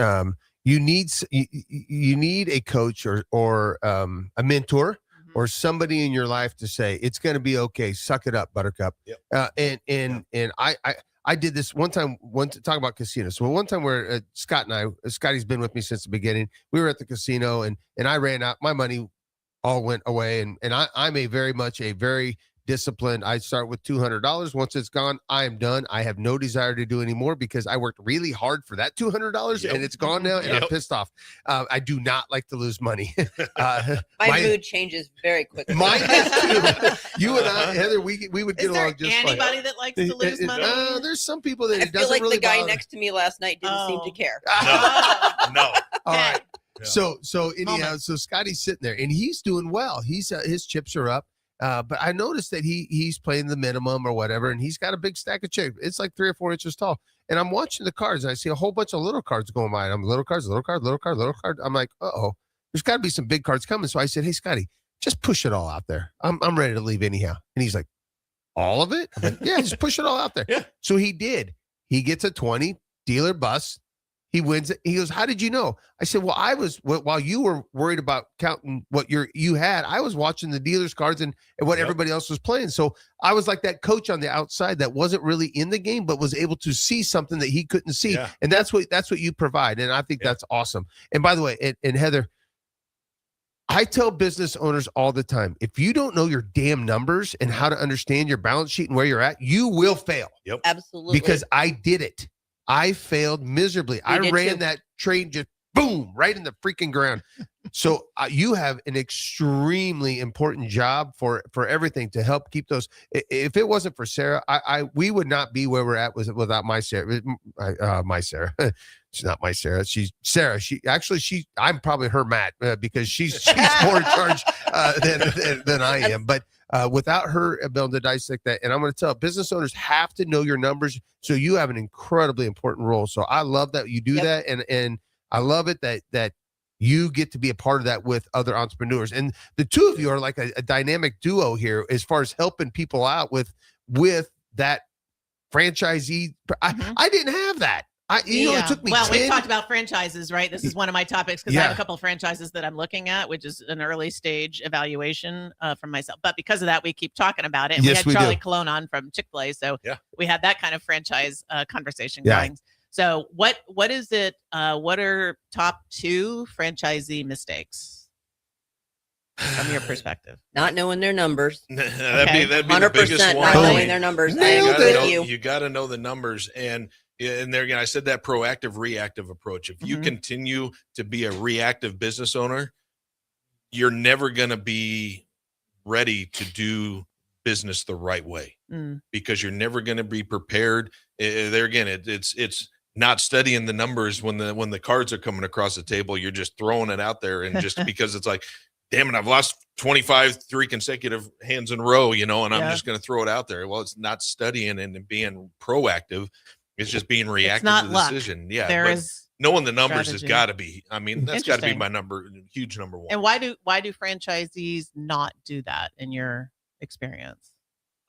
you need a coach or a mentor or somebody in your life to say it's going to be okay. Suck it up, Buttercup. And I did this one time. Talk about casinos. So one time where Scott and I, Scotty's been with me since the beginning. We were at the casino and I ran out. My money all went away, and I'm a very disciplined. I start with $200. Once it's gone, I am done. I have no desire to do any more because I worked really hard for that $200 and it's gone now, and I'm pissed off. I do not like to lose money. My mood changes very quickly. Mine does too. You and I, Heather, we would get along just fine. Anybody that likes to lose money? There's some people that I it feel doesn't like really the guy bother. next to me last night didn't seem to care. No. All right. Yeah. So anyhow, so Scotty's sitting there and he's doing well. He's his chips are up. But I noticed that he's playing the minimum or whatever, and he's got a big stack of chips. It's like 3 or 4 inches tall. And I'm watching the cards, and I see a whole bunch of little cards going by. And I'm little card. I'm like, there's got to be some big cards coming. So I said, hey, Scotty, just push it all out there. I'm ready to leave anyhow. And he's like, all of it? I'm like, yeah, just push it all out there. Yeah. So he did. He gets a 20 dealer bus. He wins it. He goes, how did you know? I said, well, while you were worried about counting what you had, I was watching the dealer's cards and what everybody else was playing. So I was like that coach on the outside that wasn't really in the game, but was able to see something that he couldn't see. Yeah. And that's what you provide. And I think that's awesome. And by the way, and Heather, I tell business owners all the time, if you don't know your damn numbers and how to understand your balance sheet and where you're at, you will fail. Yep. Absolutely. Because I did it. I failed miserably. I ran that train just boom, right in the freaking ground. So you have an extremely important job for everything to help keep those. If it wasn't for Sarah, we would not be where we're at without my Sarah. My Sarah. She's not my Sarah. She's Sarah. I'm probably her Matt because she's more in charge than I am. But without her ability to dissect that, and I'm going to tell business owners have to know your numbers. So you have an incredibly important role. So I love that you do that, and I love it that you get to be a part of that with other entrepreneurs. And the two of you are like a dynamic duo here as far as helping people out with that franchisee. I didn't have that. It took me we've talked about franchises, right? This is one of my topics because I have a couple of franchises that I'm looking at, which is an early stage evaluation from myself. But because of that, we keep talking about it. And yes, we had Charlie Colon on from Chick-fil-A. So we had that kind of franchise conversation going. So what is it? What are top 2 franchisee mistakes from your perspective? Not knowing their numbers. That'd be the biggest one. Not knowing their numbers. You got to know the numbers. And there again, I said that proactive, reactive approach. If you continue to be a reactive business owner, you're never going to be ready to do business the right way because you're never going to be prepared. There again, it's not studying the numbers when the cards are coming across the table. You're just throwing it out there, and just because it's like, damn it, I've lost 3 consecutive hands in a row, and I'm just going to throw it out there. Well, it's not studying and being proactive. It's just being reactive to the decision. Yeah. There is knowing the numbers has strategy. got to be, that's got to be my huge number one. And why do franchisees not do that in your experience?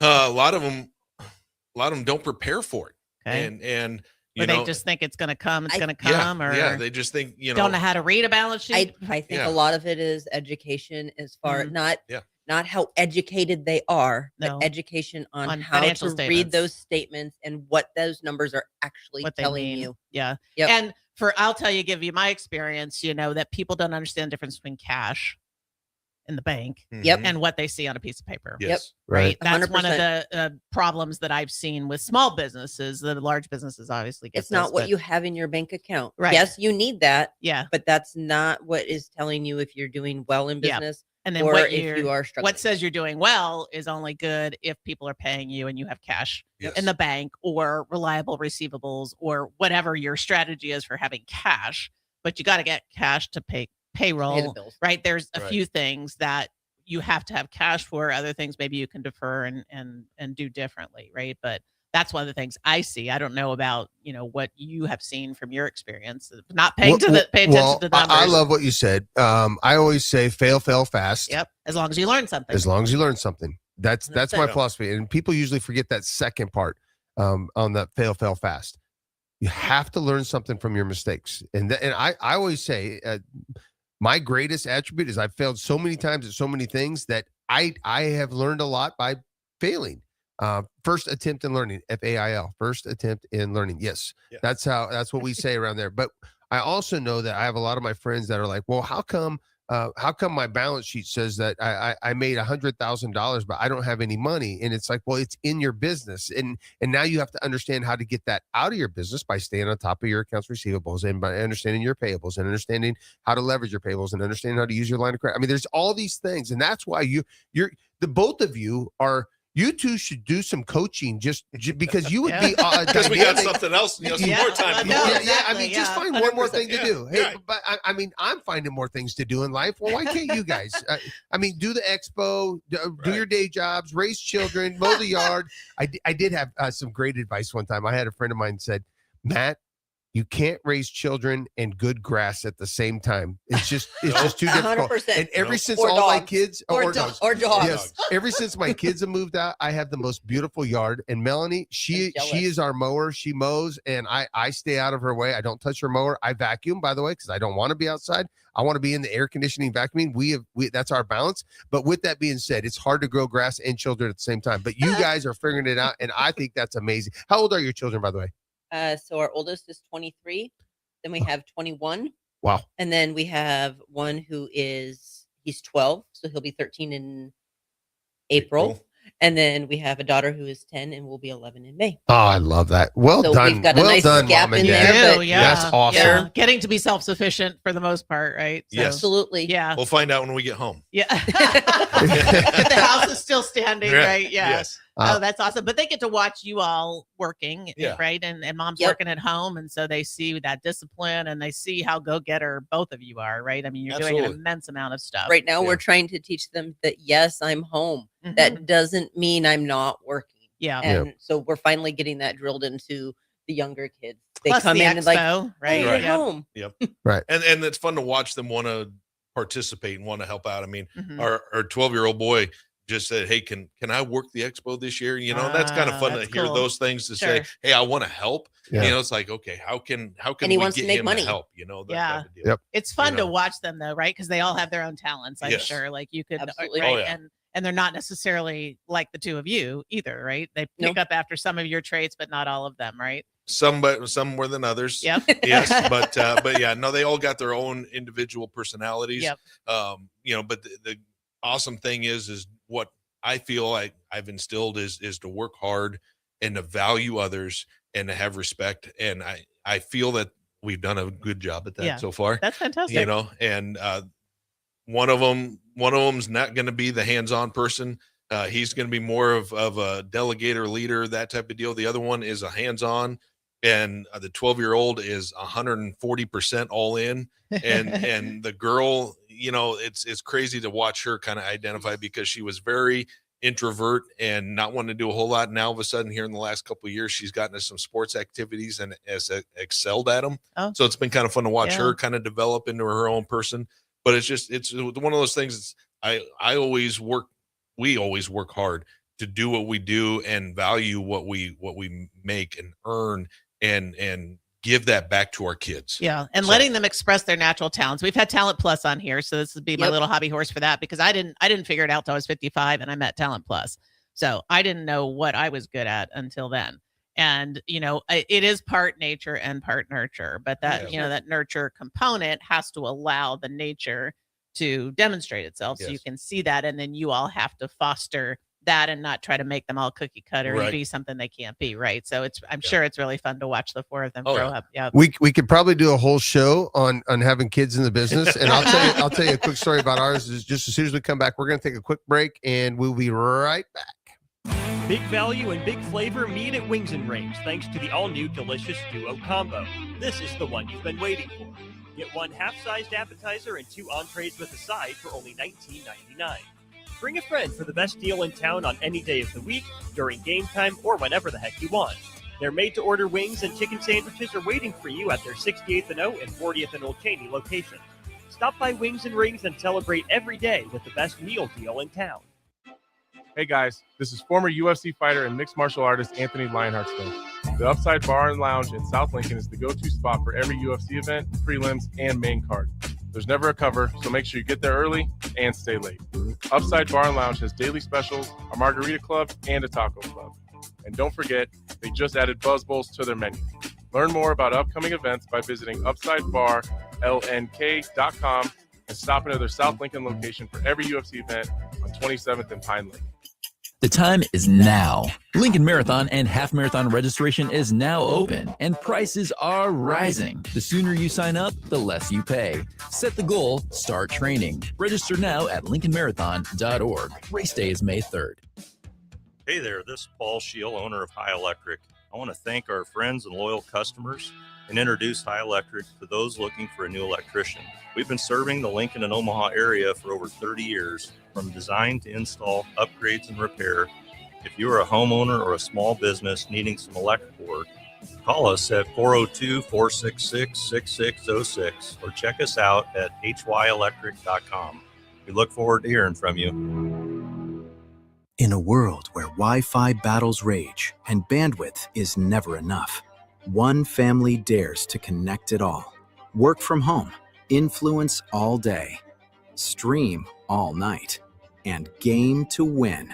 A lot of them don't prepare for it. Okay. And they just think it's going to come. It's going to come. Or they just think, don't know how to read a balance sheet. I think a lot of it is education as far not how educated they are, but education on how to read those statements and what those numbers are actually telling you. Yeah. Yep. And I'll give you my experience, that people don't understand the difference between cash in the bank and what they see on a piece of paper. Yes. Right. That's 100%. one of the problems that I've seen with small businesses. The large businesses obviously get it's not what you have in your bank account. Right. Yes, you need that. Yeah. But that's not what is telling you if you're doing well in business. And then if you are struggling. What says you're doing well is only good if people are paying you and you have cash in the bank or reliable receivables or whatever your strategy is for having cash. But you got to get cash to pay payroll, Pay the bills. right? There's a few things that you have to have cash for. Other things maybe you can defer and do differently, right? But that's one of the things I see. I don't know about, what you have seen from your experience. Not pay attention to the numbers. I love what you said. I always say fail fast. Yep. As long as you learn something. That's my philosophy. And people usually forget that second part on that fail fast. You have to learn something from your mistakes. And I always say my greatest attribute is I've failed so many times at so many things that I have learned a lot by failing. First attempt in learning, FAIL, first attempt in learning. Yes, that's what we say around there. But I also know that I have a lot of my friends that are like, well, how come my balance sheet says that I made $100,000, but I don't have any money? And it's like, well, it's in your business. And now you have to understand how to get that out of your business by staying on top of your accounts receivables and by understanding your payables and understanding how to leverage your payables and understanding how to use your line of credit. I mean, there's all these things. And that's why the both of you are, you two should do some coaching just because you would be because we got something else, some more time. I mean, just find 100%. One more thing to do. Hey, but I mean, I'm finding more things to do in life. Well, why can't you guys? I mean, do the expo, do your day jobs, raise children, mow the yard. I did have some great advice one time. I had a friend of mine said, Matt, You can't raise children and good grass at the same time. It's just too difficult. 100%. And ever since Or all my dogs. kids Or dogs. Or dogs. Yes, ever since my kids have moved out, I have the most beautiful yard. And Melanie, she is our mower. She mows, and I stay out of her way. I don't touch her mower. I vacuum, by the way, because I don't want to be outside. I want to be in the air conditioning vacuuming. We that's our balance. But with that being said, it's hard to grow grass and children at the same time. But you guys are figuring it out, and I think that's amazing. How old are your children, by the way? So our oldest is 23. Then we have 21. Wow. And then we have one he's 12, so he'll be 13 in April. And then we have a daughter who is 10 and will be 11 in May. Oh, I love that. Well So done. we've got a well nice done, gap Mom and in Dad. there, but- Yeah. That's awesome. Yeah. Getting to be self-sufficient for the most part, right? So, Yes. Absolutely. Yeah. We'll find out when we get home. Yeah. If the house is still standing, Right. right? Yeah. Yes. Oh, that's awesome. But they get to watch you all working, Yeah. right? And mom's Yep. working at home. And so they see that discipline and they see how go-getter both of you are, right? I mean, you're doing an Absolutely. immense amount of stuff. Right now, we're trying to teach them that, yes, I'm home. Mhm. That doesn't mean I'm not working. Yeah. And so we're finally getting that drilled into the younger kids. They Plus come the in and like, expo, right? "Hey, you're Right. home." Yep. Right. And it's fun to watch them want to participate and want to help out. I mean, Mhm. our 12-year-old boy just said, "Hey, can I work the expo this year?" You know, and that's kind of fun to that's hear cool. those things to Sure. say, "Hey, I want to help." Yeah. You know, it's like, okay, how can And he we wants to get make him money. to help? You know, that Yeah. type of deal. Yep. It's fun You know. to watch them though, right? Because they all have their own talents, I'm Yes. sure. Like you could, Absolutely. right? Oh, yeah. And they're not necessarily like the two of you either, right? They No. pick up after some of your traits, but not all of them, right? Some more than others. Yep. Yes, but yeah, no, they all got their own individual personalities. Yep. You know, but the awesome thing is what I feel like I've instilled is to work hard and to value others and to have respect. And I feel that we've done a good job at that Yeah. so far. That's fantastic. You know, and one of them's not going to be the hands-on person. He's going to be more of a delegator, leader, that type of deal. The other one is a hands-on, and the 12-year-old is 140% all in. And the girl, you know, it's crazy to watch her kind of identify because she was very introvert and not wanting to do a whole lot. Now all of a sudden here in the last couple of years, she's gotten into some sports activities and has excelled at them. Oh. So it's been kind of fun to watch Yeah. her kind of develop into her own person. But it's one of those things. We always work hard to do what we do and value what we make and earn and give that back to our kids. Yeah. And So- letting them express their natural talents. We've had Talent Plus on here. So this would be my Yep. little hobby horse for that because I didn't figure it out till I was 55 and I met Talent Plus. So I didn't know what I was good at until then. And, you know, it is part nature and part nurture, but that, Yeah. you know, that nurture component has to allow the nature to demonstrate itself. So you Yes. can see that. And then you all have to foster that and not try to make them all cookie cutter and Right. be something they can't be. Right. So I'm sure it's really fun to watch the four of them Oh, grow yeah. up. Yeah. We could probably do a whole show on having kids in the business, and I'll tell you a quick story about ours. Is just as soon as we come back, we're going to take a quick break, and we'll be right back. Big value and big flavor meet at Wings and Rings thanks to the all-new delicious Duo Combo. This is the one you've been waiting for. Get one half-sized appetizer and 2 entrees with a side for only $19.99. Bring a friend for the best deal in town on any day of the week, during game time, or whenever the heck you want. Their made-to-order wings and chicken sandwiches are waiting for you at their 68th and O and 40th and Old Cheney locations. Stop by Wings and Rings and celebrate every day with the best meal deal in town. Hey guys, this is former UFC fighter and mixed martial artist Anthony Lionheart Smith. The Upside Bar and Lounge in South Lincoln is the go-to spot for every UFC event, prelims, and main card. There's never a cover, so make sure you get there early and stay late. Upside Bar and Lounge has daily specials, a margarita club, and a taco club. And don't forget, they just added Buzz Bowls to their menu. Learn more about upcoming events by visiting UpsideBarLNK.com and stop into their South Lincoln location for every UFC event on 27th and Pine Lake. The time is now. Lincoln Marathon and Half Marathon registration is now open, and prices are rising. The sooner you sign up, the less you pay. Set the goal, start training. Register now at lincolnmarathon.org. Race day is May 3rd. Hey there, this is Paul Scheel, owner of High Electric. I want to thank our friends and loyal customers and introduce High Electric to those looking for a new electrician. We've been serving the Lincoln and Omaha area for over 30 years, from design to install, upgrades, and repair. If you are a homeowner or a small business needing some electrical work, Call us at 402-466-6606 or check us out at hyelectric.com. We look forward to hearing from you. In a world where Wi-Fi battles rage and bandwidth is never enough, one family dares to connect it all. Work from home, influence all day, stream all night, and game to win.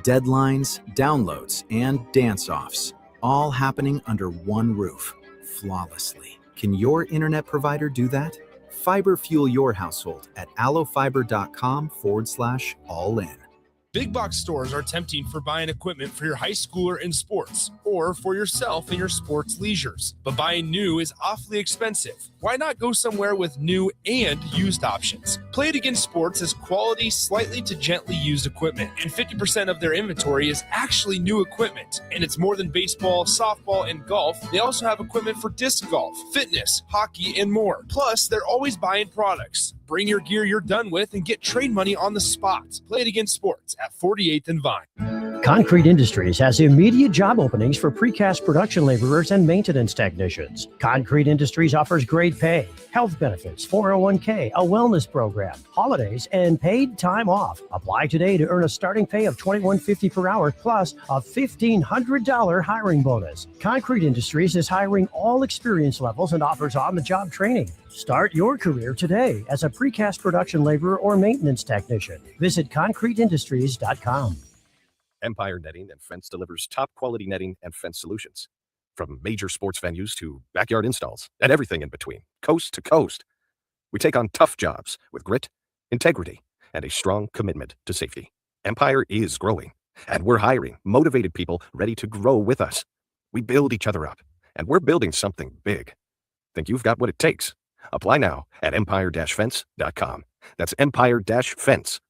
Deadlines, downloads, and dance-offs, all happening under one roof, flawlessly. Can your internet provider do that? Fiber fuel your household at allofiber.com/all-in. Big box stores are tempting for buying equipment for your high schooler in sports or for yourself in your sports leisures. But buying new is awfully expensive. Why not go somewhere with new and used options? Play It Again Sports has quality, slightly to gently used equipment, and 50% of their inventory is actually new equipment. And it's more than baseball, softball, and golf. They also have equipment for disc golf, fitness, hockey, and more. Plus, they're always buying products. Bring your gear you're done with and get trade money on the spot. Play It Again Sports at 48th and Vine. Concrete Industries has immediate job openings for precast production laborers and maintenance technicians. Concrete Industries offers great pay, health benefits, 401k, a wellness program, holidays, and paid time off. Apply today to earn a starting pay of $21.50 per hour plus a $1,500 hiring bonus. Concrete Industries is hiring all experience levels and offers on-the-job training. Start your career today as a precast production laborer or maintenance technician. Visit concreteindustries.com. Empire Netting and Fence delivers top quality netting and fence solutions. From major sports venues to backyard installs and everything in between, coast to coast. We take on tough jobs with grit, integrity, and a strong commitment to safety. Empire is growing, and we're hiring motivated people ready to grow with us. We build each other up, and we're building something big. Think you've got what it takes? Apply now at empire-fence.com. That's empire-fence.com.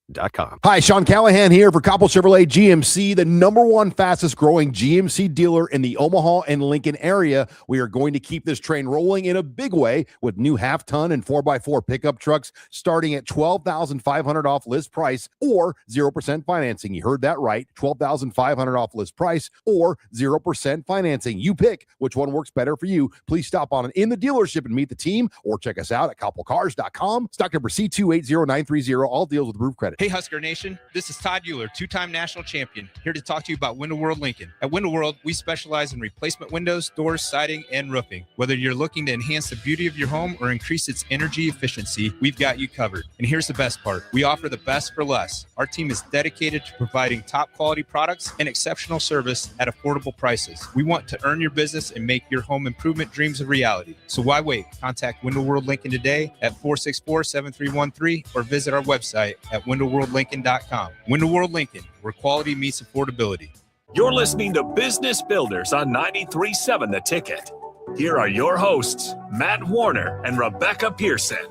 Hi, Sean Callahan here for Coppell Chevrolet GMC, the #1 fastest growing GMC dealer in the Omaha and Lincoln area. We are going to keep this train rolling in a big way with new half-ton and 4x4 pickup trucks starting at $12,500 off list price or 0% financing. You heard that right, $12,500 off list price or 0% financing. You pick which one works better for you. Please stop on in the dealership and meet the team or check us out at coppellcars.com. Stock number C280930. All deals with roof credit. Hey, Husker Nation. This is Todd Euler, two-time national champion, here to talk to you about Window World Lincoln. At Window World, we specialize in replacement windows, doors, siding, and roofing. Whether you're looking to enhance the beauty of your home or increase its energy efficiency, we've got you covered. And here's the best part. We offer the best for less. Our team is dedicated to providing top-quality products and exceptional service at affordable prices. We want to earn your business and make your home improvement dreams a reality. So why wait? Contact Window World Lincoln today at 464-7313 or visit our website at windowworldlincoln.com. Window World Lincoln, where quality meets affordability. You're listening to Business Builders on 93.7 The Ticket. Here are your hosts, Matt Warner and Rebecca Pearson.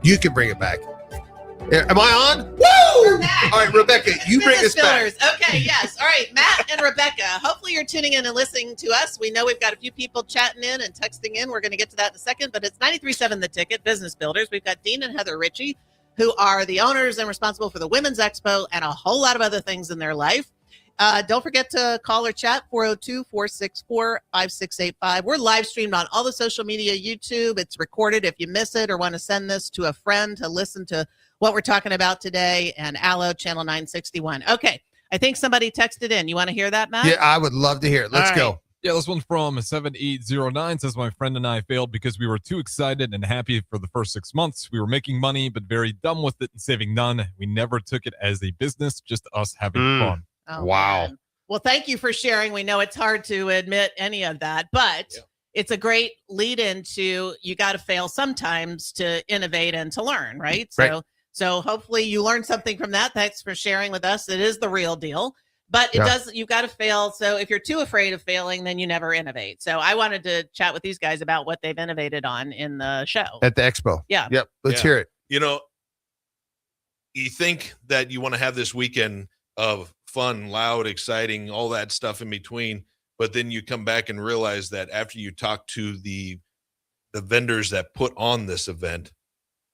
You can bring it back. Am I on? Woo! All right, Rebecca, you bring us back. Okay, yes. All right, Matt and Rebecca, hopefully you're tuning in and listening to us. We know we've got a few people chatting in and texting in. We're going to get to that in a second, but it's 93.7 The Ticket, Business Builders. We've got Dean and Heather Ritchie, who are the owners and responsible for the Women's Expo and a whole lot of other things in their life. Don't forget to call or chat 402-464-5685. We're live streamed on all the social media, YouTube. It's recorded if you miss it or want to send this to a friend to listen to what we're talking about today, and Allo Channel 961. Okay, I think somebody texted in. You want to hear that, Matt? Yeah, I would love to hear it. Let's go. Yeah, this one's from 7809. Says, my friend and I failed because we were too excited and happy for the first 6 months. We were making money, but very dumb with it and saving none. We never took it as a business, just us having fun. Oh, man. Well, thank you for sharing. We know it's hard to admit any of that, but it's a great lead into you got to fail sometimes to innovate and to learn, right? So hopefully you learned something from that. Thanks for sharing with us. It is the real deal, but it does, you've got to fail. So if you're too afraid of failing, then you never innovate. So I wanted to chat with these guys about what they've innovated on in the show. At the expo. Yeah. Yep. Let's hear it. You know, you think that you want to have this weekend of fun, loud, exciting, all that stuff in between, but then you come back and realize that after you talk to the vendors that put on this event,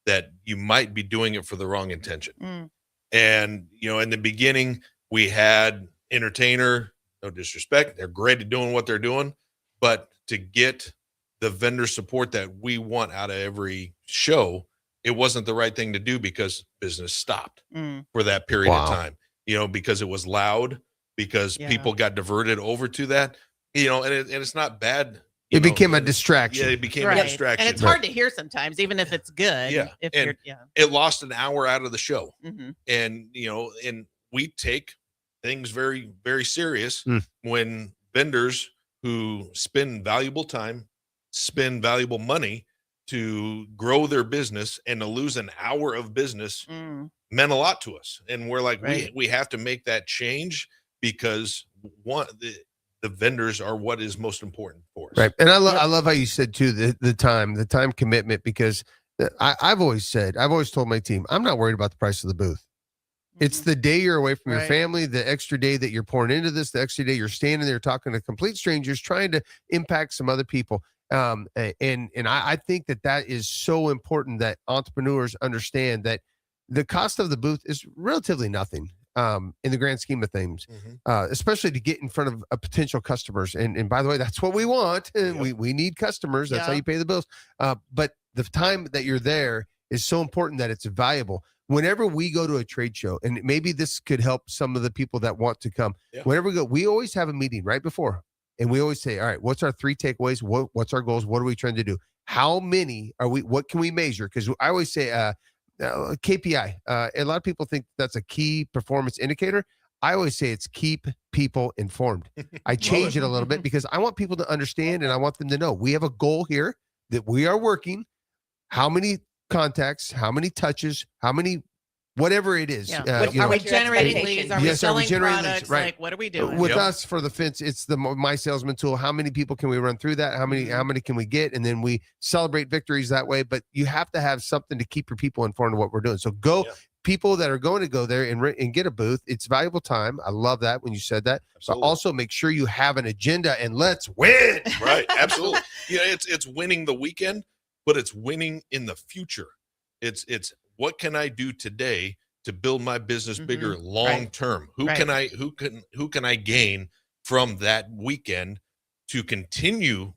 that you might be doing it for the wrong intention. And, you know, in the beginning, we had entertainer, No disrespect. They're great at doing what they're doing, but to get the vendor support that we want out of every show, it wasn't the right thing to do because business stopped for that period of time, because it was loud, because people got diverted over to that, and it's not bad. It became a distraction. Yeah, it became a distraction. And it's hard to hear sometimes, even if it's good. Yeah. If and it lost an hour out of the show. And, and we take things very, very serious when vendors who spend valuable time, spend valuable money to grow their business, and to lose an hour of business meant a lot to us. And we're like, we have to make that change, because the vendors are what is most important for us. Right. And I love how you said too, the time commitment, because I've always told my team, I'm not worried about the price of the booth. It's the day you're away from your family, the extra day that you're pouring into this, the extra day you're standing there talking to complete strangers, trying to impact some other people. And I think that is so important, that entrepreneurs understand that the cost of the booth is relatively nothing in the grand scheme of things, especially to get in front of potential customers. And by the way, that's what we want. We need customers. That's how you pay the bills. But the time that you're there is so important that it's valuable. Whenever we go to a trade show, and maybe this could help some of the people that want to come, whenever we go, we always have a meeting right before. And we always say, all right, what's our 3 takeaways? What's our goals? What are we trying to do? How many are we? What can we measure? Because I always say KPI. A lot of people think that's a key performance indicator. I always say it's keep people informed. I change it a little bit because I want people to understand, and I want them to know we have a goal here that we are working. How many contacts? How many touches? How many? Whatever it is. Are we generating leads? Are we selling products? Leads? Right. Like, what are we doing? With us for the fence, it's the My Salesman tool. How many people can we run through that? How many can we get? And then we celebrate victories that way. But you have to have something to keep your people informed of what we're doing. So people that are going to go there and get a booth. It's valuable time. I love that when you said that. Absolutely. But also make sure you have an agenda, and let's win. Right. Absolutely. It's winning the weekend, but it's winning in the future. It's what can I do today to build my business bigger long term? Who can I gain from that weekend to continue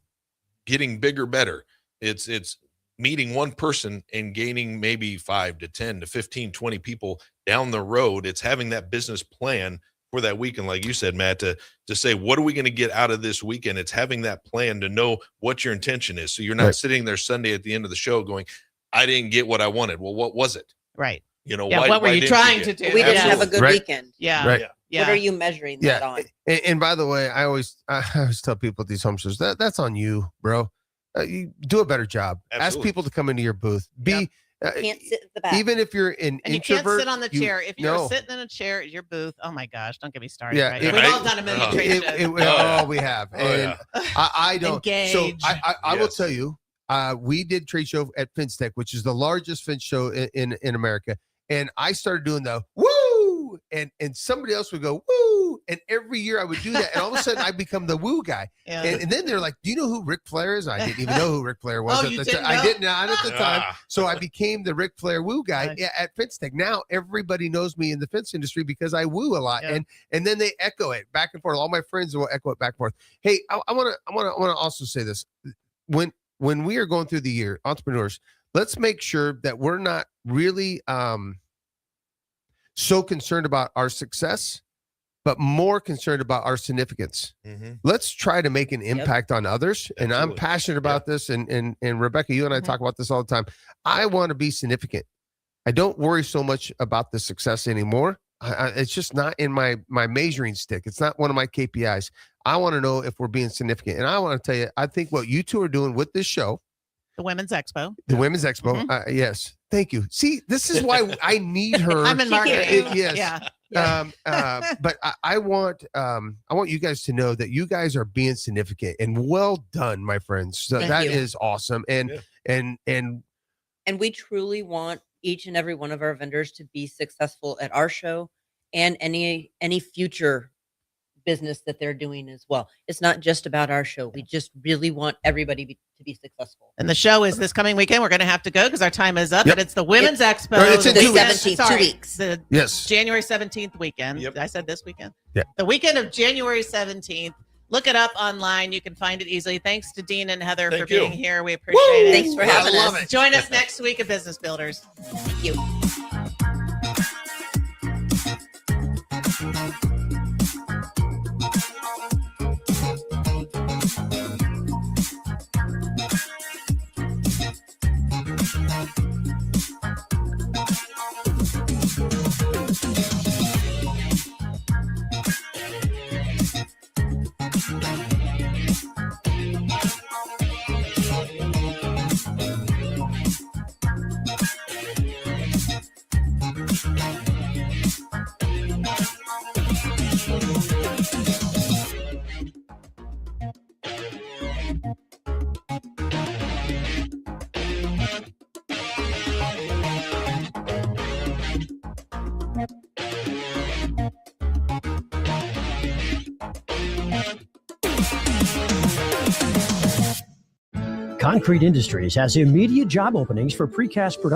getting bigger, better? It's meeting one person and gaining maybe 5 to 10 to 15, 20 people down the road. It's having that business plan for that weekend, like you said, Matt, to say, what are we going to get out of this weekend? It's having that plan to know what your intention is. So you're not sitting there Sunday at the end of the show going, I didn't get what I wanted. Well, what was it? Right. What were you trying to do? We didn't have a good weekend. Yeah. Right. What are you measuring that on? And by the way, I always tell people at these home shows that's on you, bro. You do a better job. Absolutely. Ask people to come into your booth. You can't sit at the back. Even if you're an and introvert, you can't sit on the chair. If you're sitting in a chair at your booth, oh my gosh, don't get me started. Yeah, we've all done a million trade shows. We have. I don't. Engage. So I will tell you. We did trade show at FinTech, which is the largest fin show in America. And I started doing the woo, and somebody else would go woo, and every year I would do that, and all of a sudden I become the woo guy. And then they're like, "Do you know who Ric Flair is?" I didn't even know who Ric Flair was at the time. I did not at the time, so I became the Ric Flair woo guy at FinTech. Now everybody knows me in the fence industry because I woo a lot, and then they echo it back and forth. All my friends will echo it back and forth. Hey, I want to also say this: when we are going through the year, entrepreneurs, let's make sure that we're not really so concerned about our success, but more concerned about our significance. Let's try to make an impact on others. And I'm passionate about this. And Rebecca, you and I talk about this all the time. I want to be significant. I don't worry so much about the success anymore. It's just not in my measuring stick. It's not one of my KPIs. I want to know if we're being significant. And I want to tell you, I think what you two are doing with this show, the Women's Expo. Women's Expo. Yes. Thank you. See, this is why I need her. I'm in marketing. Yes. But I want you guys to know that you guys are being significant, and well done, my friends. So that is awesome. And we truly want each and every one of our vendors to be successful at our show and any future business that they're doing as well. It's not just about our show. We just really want everybody to be successful. And the show is this coming weekend. We're going to have to go because our time is up. Yep. But it's the Women's Expo. It's in the 2 weeks. 17th, Sorry, 2 weeks. The Yes. January 17th weekend. Yep. I said this weekend. Yeah. The weekend of January 17th. Look it up online. You can find it easily. Thanks to Dean and Heather for Thank you. being here. We appreciate it. Thanks for having I love us. it. Join us next week at Business Builders. Thank you. Concrete Industries has immediate job openings for precast production.